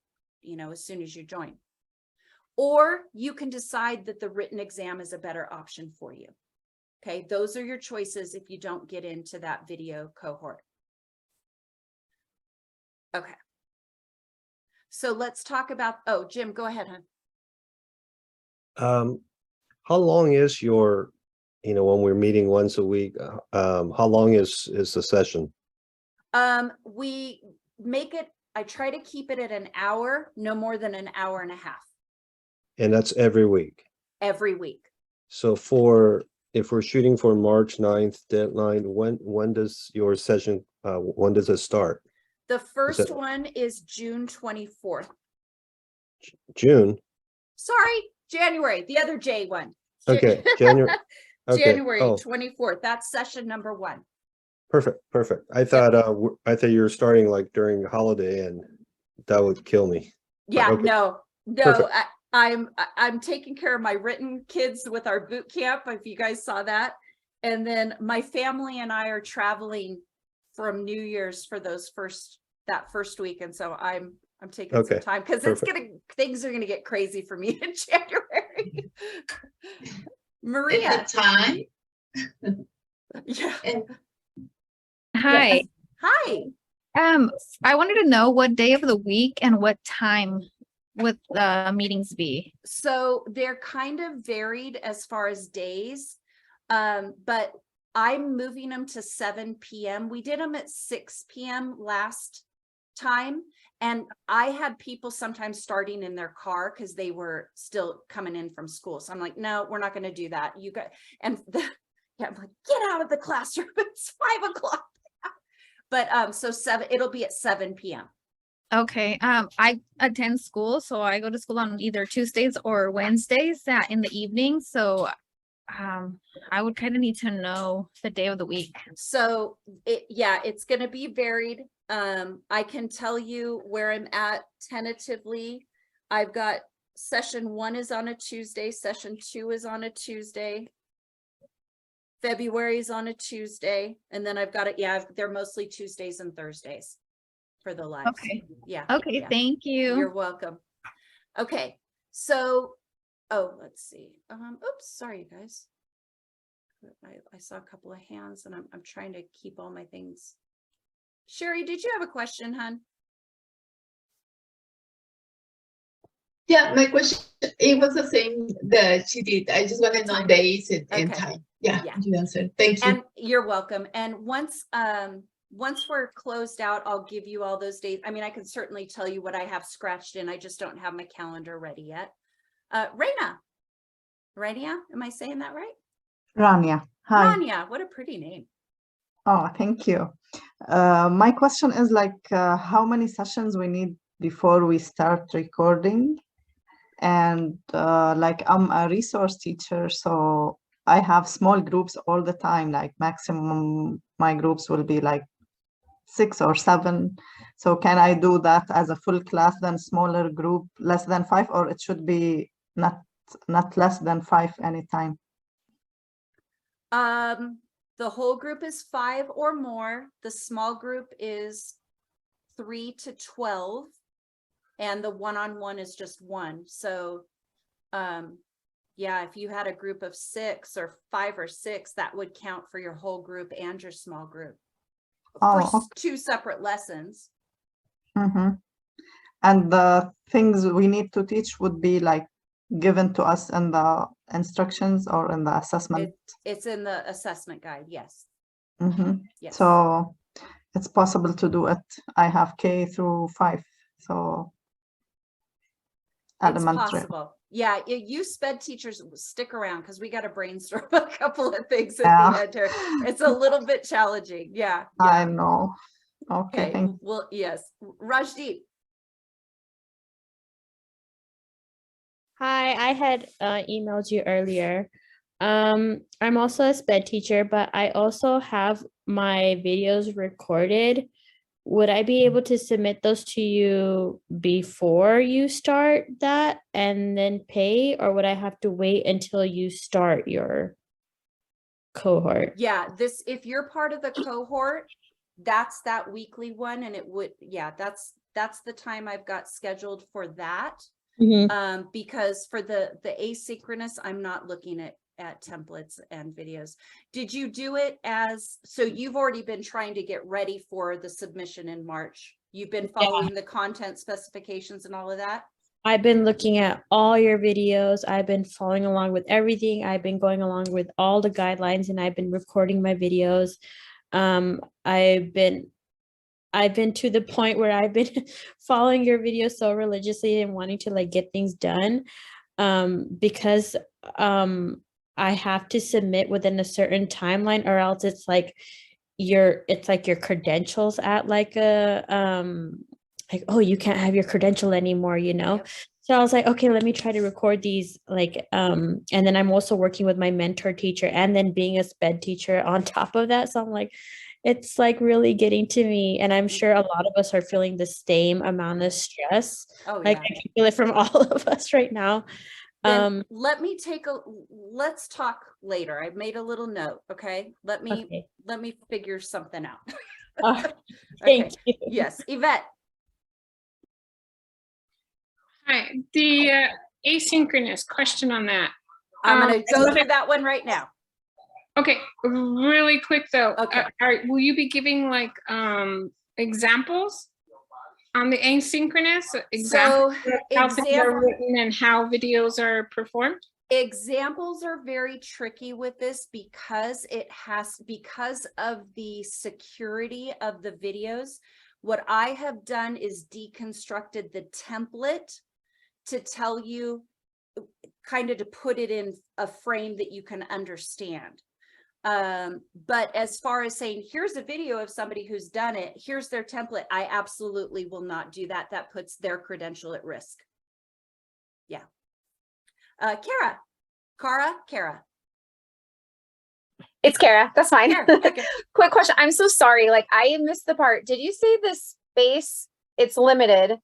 you know, as soon as you join. Or you can decide that the written exam is a better option for you. Okay, those are your choices if you don't get into that video cohort. Okay. So let's talk about, oh, Jim, go ahead, hon. How long is your, you know, when we're meeting once a week, how long is the session? We make it, I try to keep it at an hour, no more than an hour and a half. And that's every week? Every week. So if we're shooting for March 9th deadline, when does your session, when does it start? The first one is June 24th. June? Sorry, January, the other J one. Okay, January. Okay. January Oh, 24th. That's session number 1. perfect. I thought you were starting like during the holiday, and that would kill me. Yeah, okay. no, Perfect. I'm taking care of my written kids with our boot camp, if you guys saw that. And then my family and I are traveling from New Year's for that first week. And so I'm taking some time because things are gonna get crazy for me in January. Maria. At the time. Yeah. Hi. Yes. Hi. I wanted to know what day of the week and what time would the meetings be? So they're kind of varied as far as days, but I'm moving them to 7 p.m. We did them at 6 p.m. last time, and I had people sometimes starting in their car because they were still coming in from school. So I'm like, no, we're not going to do that. You got, and yeah, I'm like, get out of the classroom. It's 5 o'clock. But so it'll be at 7 p.m. Okay. I attend school, so I go to school on either Tuesdays or Wednesdays in the evening. So I would kind of need to know the day of the week. So it's going to be varied. I can tell you where I'm at tentatively. I've got session 1 is on a Tuesday, session 2 is on a Tuesday. February is on a Tuesday, and then I've got it. Yeah, they're mostly Tuesdays and Thursdays for the lives. Okay. Yeah. Okay. Yeah. Thank you. You're welcome. Okay. So, let's see. Oops, sorry, you guys. I saw a couple of hands, and I'm trying to keep all my things. Sherry, did you have a question, hon? Yeah, my question, it was the same that she did. I just want to know days and time. Yeah, you answered. Thank you. And you're welcome. And once we're closed out, I'll give you all those dates. I mean, I can certainly tell you what I have scratched in. I just don't have my calendar ready yet. Rania, am I saying that right? Rania, hi. Rania, what a pretty name. Oh, thank you. My question is like, how many sessions we need before we start recording? And like, I'm a resource teacher, so I have small groups all the time, like maximum my groups will be like 6 or 7. So can I do that as a full class, then smaller group, less than 5, or it should be not less than 5 anytime? The whole group is 5 or more. The small group is 3 to 12. And the one-on-one is just 1. So, yeah, if you had a group of 6 or 5 or 6, that would count for your whole group and your small group. For 2 separate lessons. Mm-hmm. And the things we need to teach would be like given to us in the instructions or in the assessment? It's in the assessment guide, yes. Mm-hmm. Yes. So it's possible to do it. I have K through 5, so elementary. It's possible. Yeah, you SPED teachers stick around because we got to brainstorm a couple of things at the end here. It's a little bit challenging. Yeah. I know. Okay. Thank you. Well, yes. Rajdeep. Hi, I had emailed you earlier. I'm also a sped teacher, but I also have my videos recorded. Would I be able to submit those to you before you start that and then pay, or would I have to wait until you start your cohort? Yeah, this, if you're part of the cohort, that's that weekly one, and it would, yeah, that's the time I've got scheduled for that. Because for the asynchronous, I'm not looking at templates and videos. Did you do it as, so you've already been trying to get ready for the submission in March? You've been following the content specifications and all of that? I've been looking at all your videos. I've been following along with everything. I've been going along with all the guidelines, and I've been recording my videos. I've been to the point where I've been following your videos so religiously and wanting to like get things done, because I have to submit within a certain timeline, or else it's like your credentials at like a like, oh, you can't have your credential anymore, you know? So I was like, okay, let me try to record these, like, and then I'm also working with my mentor teacher and then being a sped teacher on top of that. So I'm like, it's like really getting to me. And I'm sure a lot of us are feeling the same amount of stress. Oh, like yeah. I can feel it from all of us right now. Then let me let's talk later. I've made a little note. Okay. Let me figure something out. Thank you. Yes, Yvette. Hi, the asynchronous question on that. I'm going to go through that one right now. Okay, really quick though. Okay. Will you be giving like examples on the asynchronous? Examples of how things are written and how videos are performed? Examples are very tricky with this because because of the security of the videos. What I have done is deconstructed the template to tell you, kind of to put it in a frame that you can understand. But as far as saying, here's a video of somebody who's done it, here's their template, I absolutely will not do that. That puts their credential at risk. Yeah. Kara. It's Kara. That's fine. Okay. Quick question. I'm so sorry. Like I missed the part. Did you say the space it's limited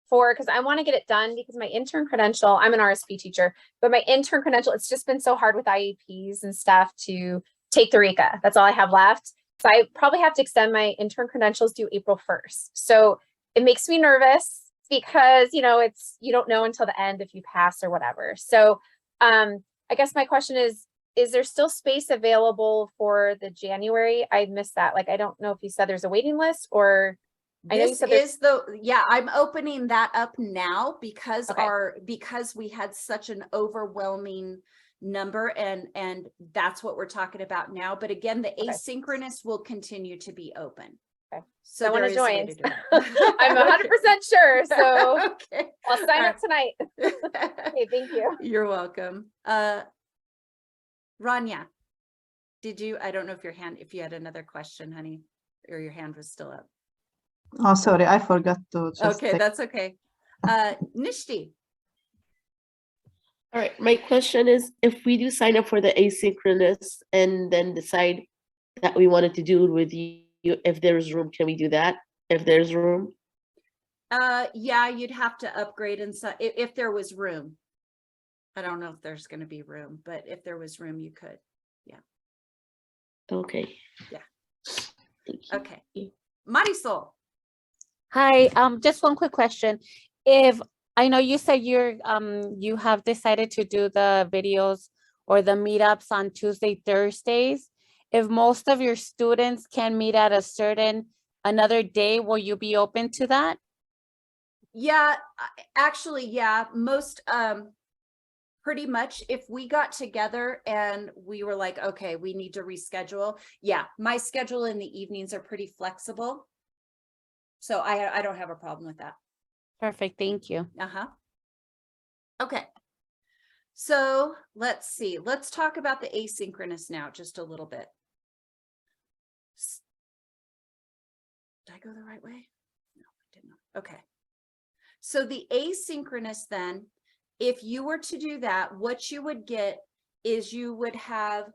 for, because I want to get it done because my intern credential, I'm an RSP teacher, but my intern credential, it's just been so hard with IEPs and stuff to take the RICA. That's all I have left. So I probably have to extend my intern credentials due April 1st. So it makes me nervous because, you know, you don't know until the end if you pass or whatever. So I guess my question is there still space available for the January? I missed that. Like, I don't know if you said there's a waiting list, or I know you said yeah, I'm opening that up now because because we had such an overwhelming number, and that's what we're talking about now. But again, the asynchronous will continue to be open. Okay. So I want to join. to I'm 100% sure. So okay. I'll sign up tonight. Okay, thank you. You're welcome. Rania, I don't know if you had another question, honey, or your hand was still up. Oh, sorry, I forgot to just okay, that's okay. Nishti. All right, my question is, if we do sign up for the asynchronous and then decide that we wanted to do it with you, if there's room, can we do that? If there's room? Yeah, you'd have to upgrade inside if there was room. I don't know if there's going to be room, but if there was room, you could. Yeah. Okay. Yeah. Okay. Marisol. Hi, just one quick question. If I know you said you have decided to do the videos or the meetups on Tuesday, Thursdays, if most of your students can meet at another day, will you be open to that? Yeah, actually, yeah, most, pretty much if we got together and we were like, okay, we need to reschedule. Yeah, my schedule in the evenings are pretty flexible. So I don't have a problem with that. Perfect. Thank you. Okay. So let's see. Let's talk about the asynchronous now just a little bit. Did I go the right way? No, I did not. Okay. So the asynchronous then If you were to do that, what you would get is you would have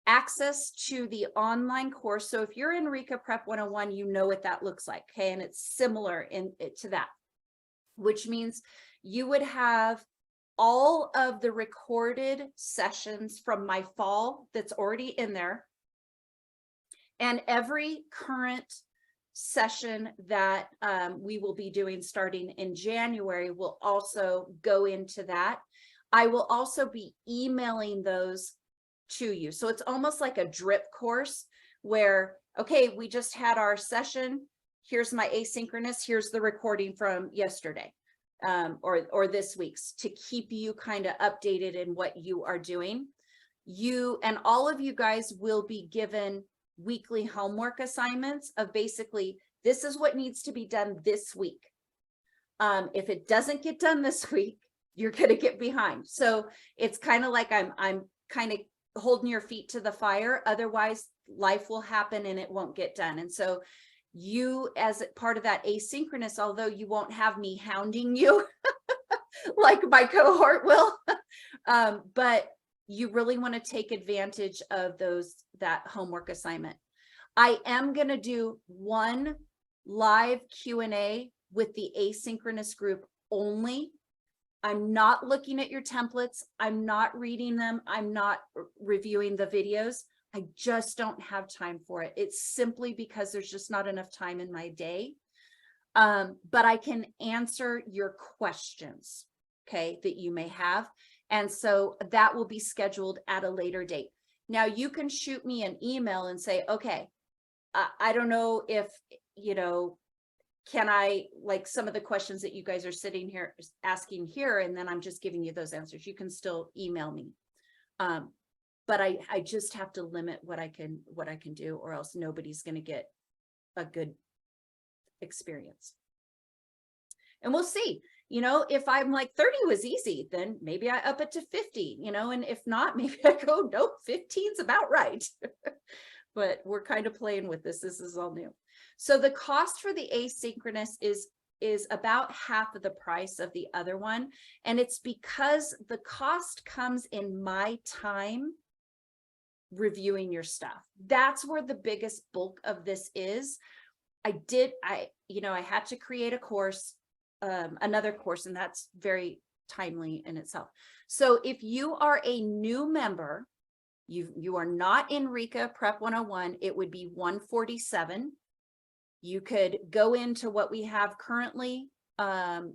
access to the online course. So if you're in RICA Prep 101, you know what that looks like, okay? And it's similar to that, which means you would have all of the recorded sessions from my fall that's already in there. And every current session that we will be doing starting in January will also go into that. I will also be emailing those to you. So it's almost like a drip course where, okay, we just had our session. Here's my asynchronous. Here's the recording from yesterday or this week's, to keep you kind of updated in what you are doing. You and all of you guys will be given weekly homework assignments of basically, this is what needs to be done this week. If it doesn't get done this week, you're going to get behind. So it's kind of like I'm kind of holding your feet to the fire. Otherwise, life will happen and it won't get done. And so you, as part of that asynchronous, although you won't have me hounding you like my cohort will, but you really want to take advantage of that homework assignment. I am going to do one live Q&A with the asynchronous group only. I'm not looking at your templates. I'm not reading them. I'm not reviewing the videos. I just don't have time for it. It's simply because there's just not enough time in my day. But I can answer your questions, okay, that you may have. And so that will be scheduled at a later date. Now you can shoot me an email and say, okay, I don't know if, can I, like some of the questions that you guys are sitting here asking here, and then I'm just giving you those answers. You can still email me. But I just have to limit what I can do, or else nobody's going to get a good experience. And we'll see, if I'm like 30 was easy, then maybe I up it to 50, and if not, maybe I go, nope, 15's about right. But we're kind of playing with this. This is all new. So the cost for the asynchronous is about half of the price of the other one. And it's because the cost comes in my time reviewing your stuff. That's where the biggest bulk of this is. I had to create a course, another course, and that's very timely in itself. So if you are a new member, you are not in RICA Prep 101, it would be $147. You could go into what we have currently,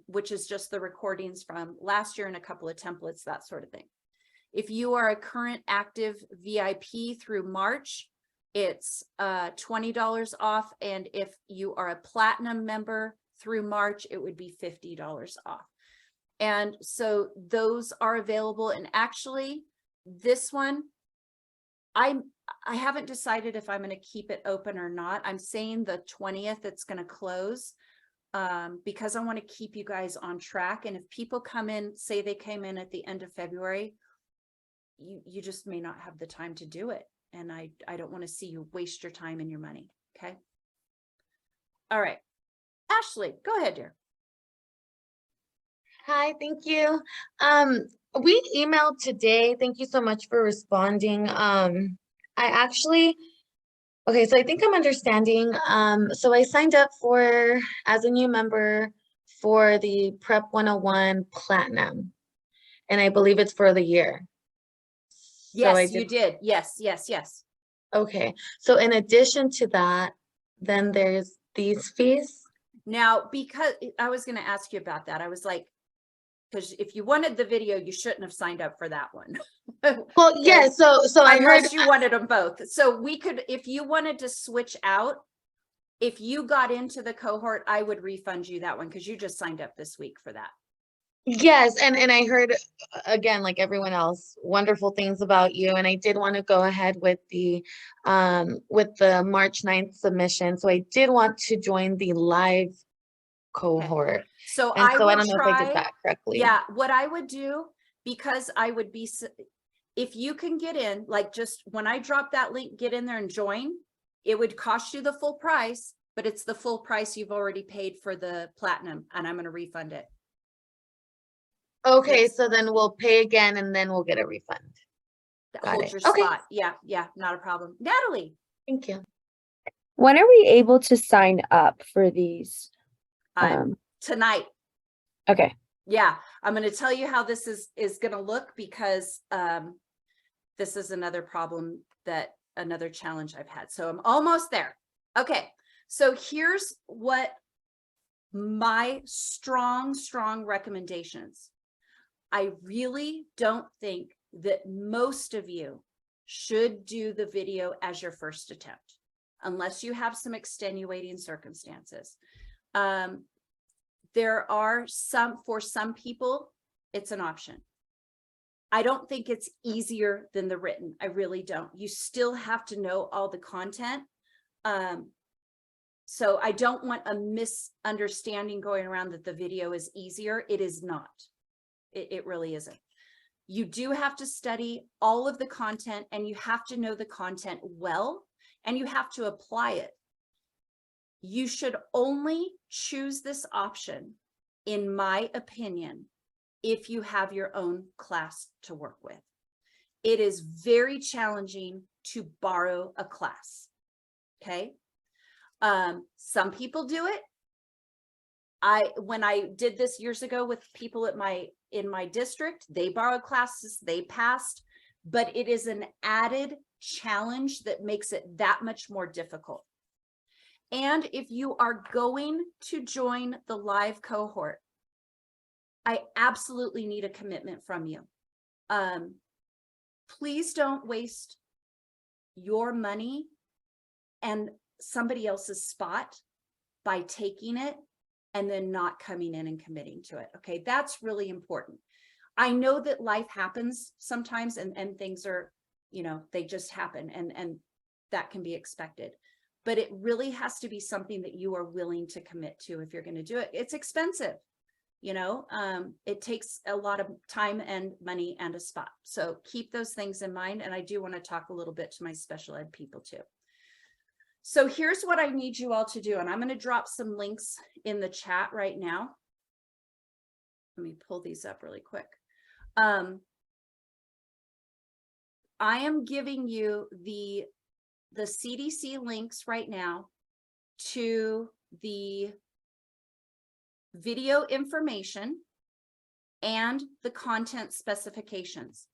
which is just the recordings from last year and a couple of templates, that sort of thing. If you are a current active VIP through March, it's $20 off. And if you are a platinum member through March, it would be $50 off. And so those are available. And actually, this one, I haven't decided if I'm going to keep it open or not. I'm saying the 20th it's going to close because I want to keep you guys on track. And if people come in, say they came in at the end of February, you just may not have the time to do it. And I don't want to see you waste your time and your money. Okay. All right. Ashley, go ahead, dear. Hi, thank you. We emailed today. Thank you so much for responding. Okay, so I think I'm understanding. So I signed up as a new member for the Prep 101 Platinum, and I believe it's for the year. Yes, you did. Yes. Okay, so in addition to that, then there's these fees. Now, because I was going to ask you about that, I was like, because if you wanted the video, you shouldn't have signed up for that one. Well, yeah, so unless you wanted them both. So we could, if you wanted to switch out, if you got into the cohort, I would refund you that one because you just signed up this week for that. Yes, and I heard, again, like everyone else, wonderful things about you, and I did want to go ahead with the March 9th submission. So I did want to join the live cohort. Okay. So I don't know if I try, did that correctly. Yeah, what I would do, because I would be, if you can get in, like just when I drop that link, get in there and join, it would cost you the full price, but it's the full price you've already paid for the platinum, and I'm going to refund it. Okay, Yes. so then we'll pay again and then we'll get a refund. Got Hold it. your Okay. spot. Yeah, yeah, not a problem. Natalie. Thank you. When are we able to sign up for these? Tonight. Okay. Yeah, I'm going to tell you how this is going to look, because this is another problem, that another challenge I've had. So I'm almost there. Okay, so here's what my strong recommendations. I really don't think that most of you should do the video as your first attempt, unless you have some extenuating circumstances. There are for some people, it's an option. I don't think it's easier than the written. I really don't. You still have to know all the content. So I don't want a misunderstanding going around that the video is easier. It is not. It really isn't. You do have to study all of the content, and you have to know the content well, and you have to apply it. You should only choose this option, in my opinion, if you have your own class to work with. It is very challenging to borrow a class. Okay. Some people do it. When I did this years ago with people in my district, they borrowed classes, they passed, but it is an added challenge that makes it that much more difficult. And if you are going to join the live cohort, I absolutely need a commitment from you. Please don't waste your money and somebody else's spot by taking it and then not coming in and committing to it. Okay, that's really important. I know that life happens sometimes, and things are, they just happen, and that can be expected. But it really has to be something that you are willing to commit to if you're going to do it. It's expensive, it takes a lot of time and money and a spot. So keep those things in mind. And I do want to talk a little bit to my special ed people too. So here's what I need you all to do. And I'm going to drop some links in the chat right now. Let me pull these up really quick. I am giving you the CDC links right now to the video information and the content specifications.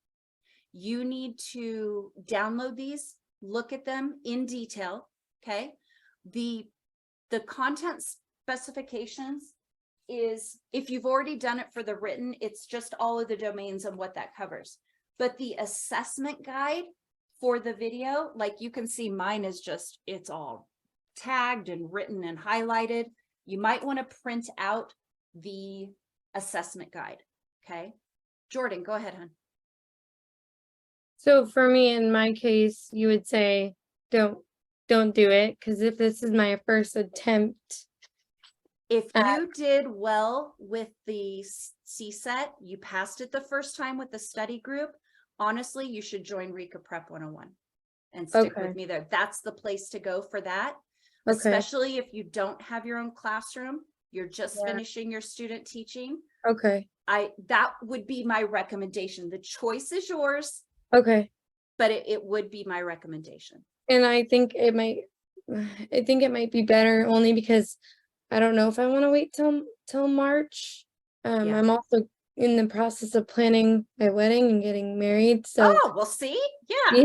You need to download these, look at them in detail. Okay. The content specifications is, if you've already done it for the written, it's just all of the domains and what that covers. But the assessment guide for the video, like you can see, mine is just, it's all tagged and written and highlighted. You might want to print out the assessment guide. Okay. Jordan, go ahead, hon. So for me, in my case, you would say, don't do it. Because if this is my first attempt. If you did well with the CSET, you passed it the first time with the study group, honestly, you should join RICA Prep 101 and stick with me there. That's the place to go for that. Okay. Especially if you don't have your own classroom, you're just finishing your student teaching. Okay. That would be my recommendation. The choice is yours. Okay. But it would be my recommendation. And I think it might be better only because I don't know if I want to wait till March. I'm also in the process of planning my wedding and getting married. So we'll see. Yeah.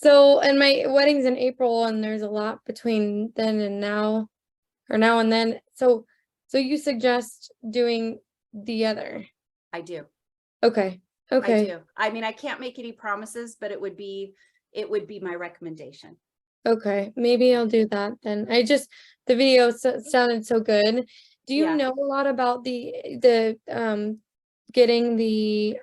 So, and my wedding's in April, and there's a lot between then and now, or now and then. So you suggest doing the other? I do. Okay. Okay. I do. I mean, I can't make any promises, but it would be my recommendation. Okay, maybe I'll do that then. The video sounded so good. Do you know a lot about the getting the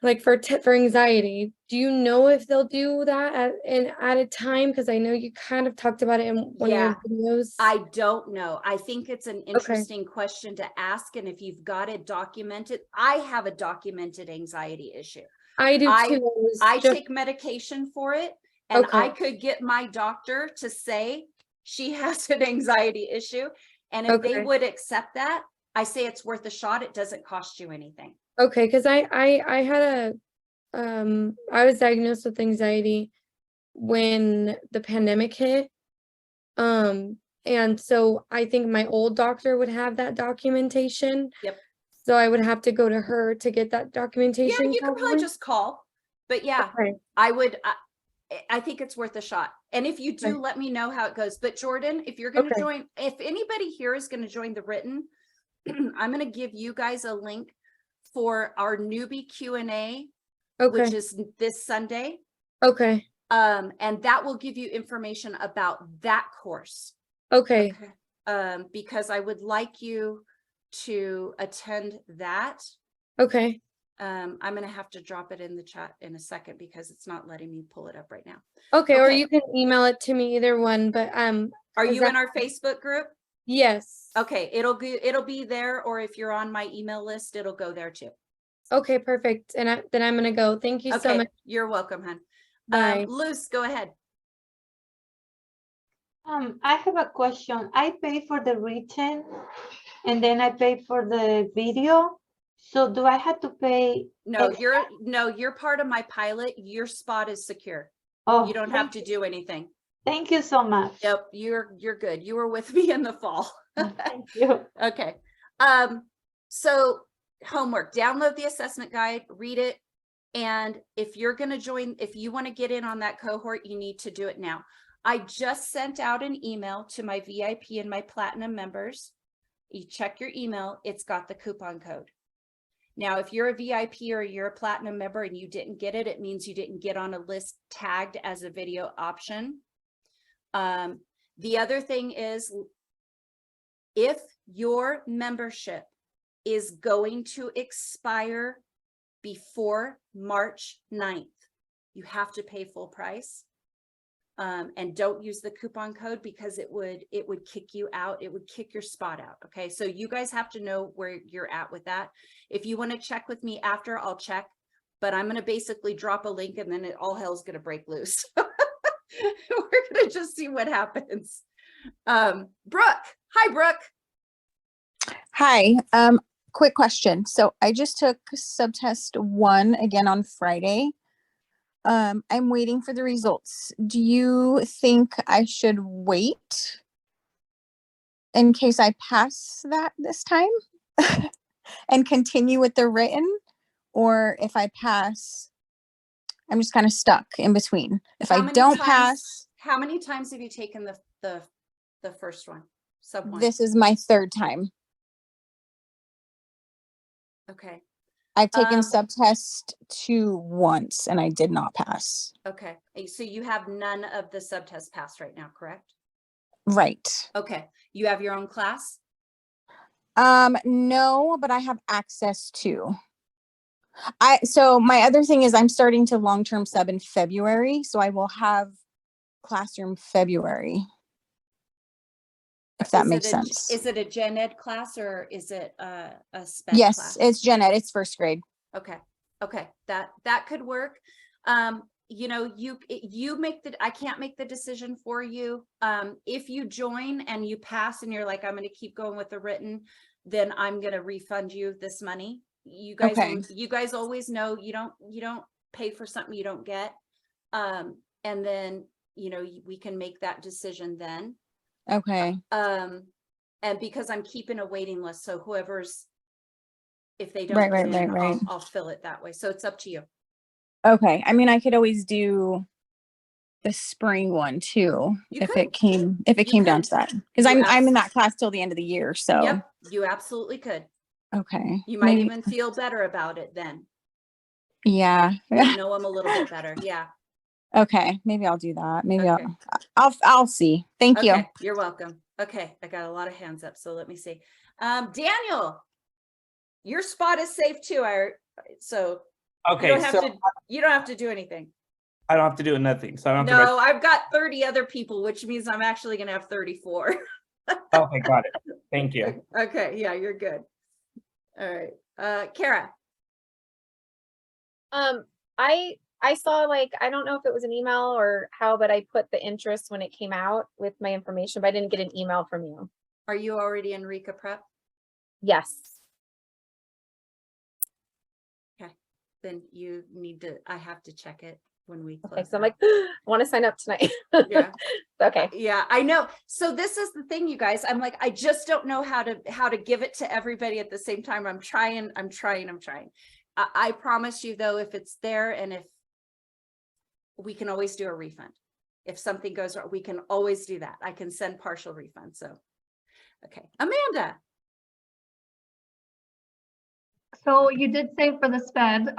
like for anxiety? Do you know if they'll do that at a time? Because I know you kind of talked about it in one of your videos. I don't know. I think it's an interesting question to ask. And if you've got it documented, I have a documented anxiety issue. I do too. I take medication for it, and I could get my doctor to say she has an anxiety issue. And if they would accept that, I say it's worth a shot. It doesn't cost you anything. Okay, because I had I was diagnosed with anxiety when the pandemic hit. And so I think my old doctor would have that documentation. Yep. So I would have to go to her to get that Yeah, documentation. you can probably just call, but yeah, Okay. I think it's worth a shot. And if you do, Okay. let me know how it goes. But Jordan, if you're going to Okay. join, if anybody here is going to join the written, I'm going to give you guys a link for our newbie Q&A, which Okay. is this Sunday. Okay. And that will give you information about that course. Okay. Because I would like you to attend that. Okay. I'm going to have to drop it in the chat in a second because it's not letting me pull it up right now. Okay, or you can email it to me, either one, but Are is you that- in our Facebook group? Yes. Okay, it'll be there, or if you're on my email list, it'll go there too. Okay, perfect. And then I'm gonna go. Thank you so Okay, much. you're welcome, hon. Bye. Luce, go ahead. I have a question. I pay for the written and then I pay for the video. So do I have to pay? No, you're part of my pilot. Your spot is secure. Oh, you don't have to do anything. Thank you so much. Yep, you're good. You were with me in the fall. Thank you. Okay. So homework, download the assessment guide, read it. And if you're going to join, if you want to get in on that cohort, you need to do it now. I just sent out an email to my VIP and my platinum members. You check your email, it's got the coupon code. Now, if you're a VIP or you're a platinum member and you didn't get it, it means you didn't get on a list tagged as a video option. The other thing is, if your membership is going to expire before March 9th, you have to pay full price. And don't use the coupon code because it would kick you out. It would kick your spot out. Okay. So you guys have to know where you're at with that. If you want to check with me after, I'll check, but I'm going to basically drop a link and then all hell's going to break loose. We're going to just see what happens. Brooke. Hi, Brooke. Hi, quick question. So I just took subtest 1 again on Friday. I'm waiting for the results. Do you think I should wait in case I pass that this time and continue with the written? Or if I pass, I'm just kind of stuck in between. If I don't pass. How many times have you taken the first one? Sub 1? This is my 3rd time. Okay. I've taken subtest 2 once and I did not pass. Okay. So you have none of the subtests passed right now, correct? Right. Okay. You have your own class? No, but I have access to. So my other thing is I'm starting to long-term sub in February, so I will have classroom February. If that makes sense. Is it a gen ed class or is it a spec Yes, class? it's gen ed. It's 1st grade. Okay. Okay. That could work. You know, you make I can't make the decision for you. If you join and you pass and you're like, I'm going to keep going with the written, then I'm going to refund you this money. You guys, you guys always know you don't pay for something you don't get. And then, you know, we can make that decision then. Okay. And because I'm keeping a waiting list, so if they don't get in, I'll fill it that way. So it's up to you. Okay. I mean, I could always do the spring one too, if it came down to that, because I'm in that class till the end of the year. So yep, you absolutely could. Okay. You might even feel better about it then. Yeah. You know them a little bit better. Yeah. Okay. Maybe I'll do that. Maybe I'll see. Thank you. You're welcome. Okay. I got a lot of hands up. So let me see. Daniel, your spot is safe too. Okay. You don't have to do anything. I don't have to do nothing. So I don't have No, I've got 30 other people, which means I'm actually going to have 34. Okay. Got it. Thank you. Okay. Yeah, you're good. All right. Kara. I saw, like, I don't know if it was an email or how, but I put the interest when it came out with my information, but I didn't get an email from you. Are you already in RICA prep? Yes. Okay, then you need to, I have to check it when we close. Okay, so I'm out. like, I want to sign up tonight. Yeah. Okay. Yeah, I know. So this is the thing, you guys. I'm like, I just don't know how to give it to everybody at the same time. I'm trying. I promise you though, if it's there and if we can always do a refund. If something goes wrong, we can always do that. I can send partial refund. So, okay. Amanda. So you did say for the SPED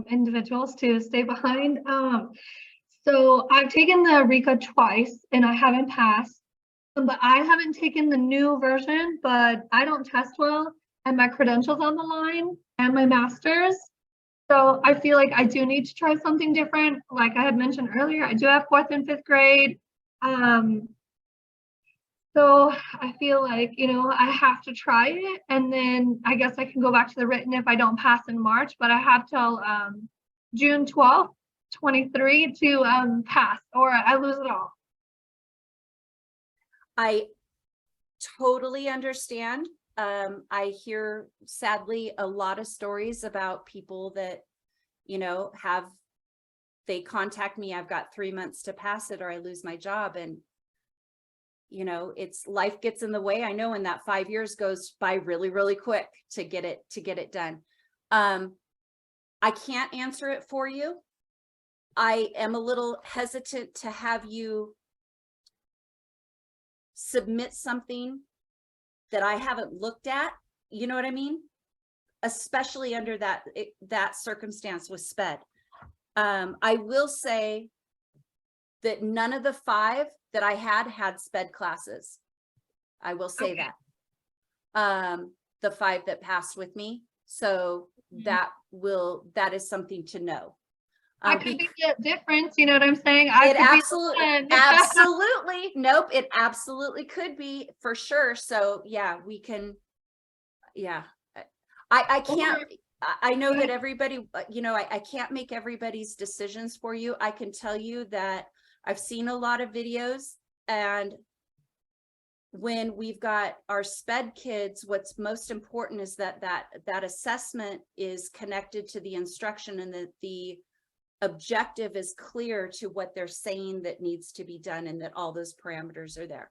individuals to stay behind. So I've taken the RICA twice and I haven't passed, but I haven't taken the new version, but I don't test well and my credentials on the line and my master's. So I feel like I do need to try something different. Like I had mentioned earlier, I do have 4th and 5th grade. So I feel like, you know, I have to try it and then I guess I can go back to the written if I don't pass in March, but I have till June 12th, 23 to pass or I lose it all. I totally understand. I hear sadly a lot of stories about people that, you know, they contact me, I've got 3 months to pass it or I lose my job. And, you know, it's life gets in the way. I know, and that 5 years goes by really, really quick to get it done. I can't answer it for you. I am a little hesitant to have you submit something that I haven't looked at, you know what I mean? Especially under that circumstance with SPED. I will say that none of the 5 that I had SPED classes. I will say that. The 5 that passed with me. So that is something to know. I could be the difference, you know what I'm saying? Absolutely. Nope, it absolutely could be for sure. So yeah, we can, yeah. I can't, I know that everybody, you know, I can't make everybody's decisions for you. I can tell you that I've seen a lot of videos, and when we've got our SPED kids, what's most important is that assessment is connected to the instruction and that the objective is clear to what they're saying that needs to be done and that all those parameters are there.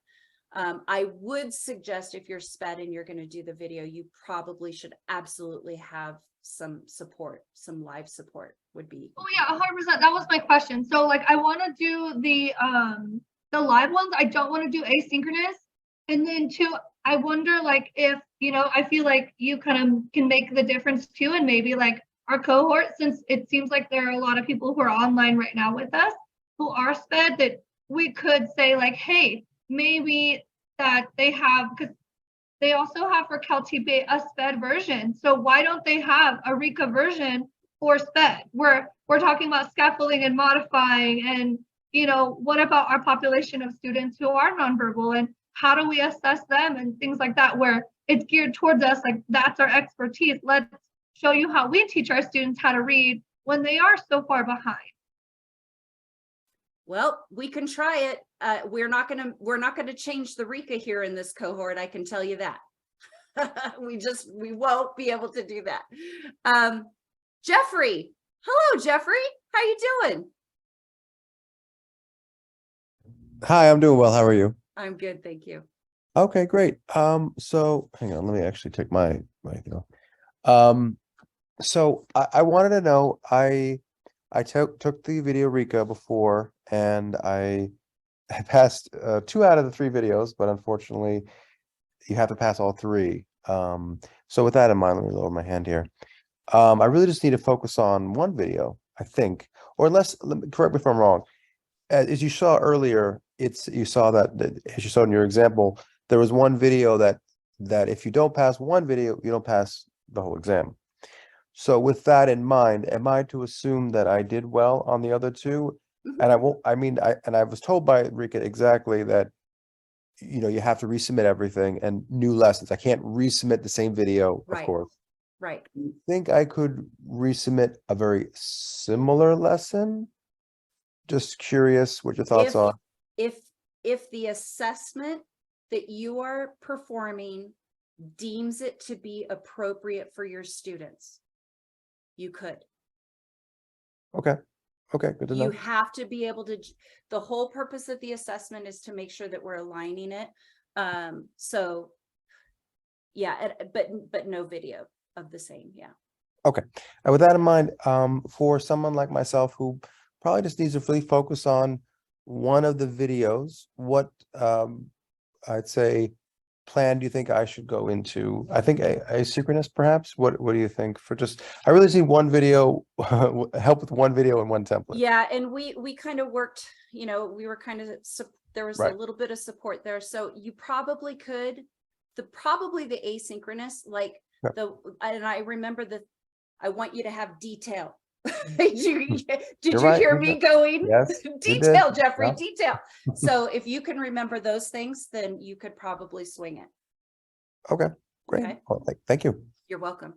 I would suggest if you're SPED and you're going to do the video, you probably should absolutely have some support, some live support would be. Oh yeah, 100%. That was my question. So like I want to do the live ones. I don't want to do asynchronous. And then too, I wonder like if, you know, I feel like you kind of can make the difference too, and maybe like our cohort, since it seems like there are a lot of people who are online right now with us who are SPED, that we could say like, hey, maybe that they have, because they also have for CalTPA a SPED version. So why don't they have a RICA version for SPED? We're talking about scaffolding and modifying, and you know, what about our population of students who are nonverbal, and how do we assess them and things like that, where it's geared towards us, like that's our expertise. Let's show you how we teach our students how to read when they are so far behind. Well, we can try it. We're not gonna change the RICA here in this cohort. I can tell you that. we won't be able to do that. Jeffrey, hello, Jeffrey. How you doing? Hi, I'm doing well. How are you? I'm good, thank you. Okay, great. So hang on, let me actually take my thing off. So I wanted to know, I took the video RICA before, and I passed 2 out of the 3 videos, but unfortunately you have to pass all 3. So with that in mind, let me lower my hand here. I really just need to focus on one video, I think, or unless, correct me if I'm wrong. As you saw earlier, you saw that as you saw in your example, there was one video that if you don't pass one video, you don't pass the whole exam. So with that in mind, am I to assume that I did well on the other 2? And I was told by RICA exactly that, you know, you have to resubmit everything and new lessons. I can't resubmit the same video, of course. Right. Do you think I could resubmit a very similar lesson? Just curious what your thoughts are. If the assessment that you are performing deems it to be appropriate for your students, you could. Okay. Okay, good to You know. have to be able to, the whole purpose of the assessment is to make sure that we're aligning it. So yeah, but no video of the same. Yeah. Okay. And with that in mind, for someone like myself who probably just needs to really focus on one of the videos, what I'd say plan do you think I should go into? I think asynchronous perhaps. What do you think for just, I really see one video, help with one video and one template. Yeah, and we kind of worked, we were kind of, there was a Right. little bit of support there. So you probably could, probably the asynchronous, like Yeah. and I remember I want you to have detail. Did you You're right, hear you me did. going? Yes, you did. Detail, Jeffrey, Yeah. detail. So if you can remember those things, then you could probably swing it. Okay, great. Okay. Well, thank you. You're welcome.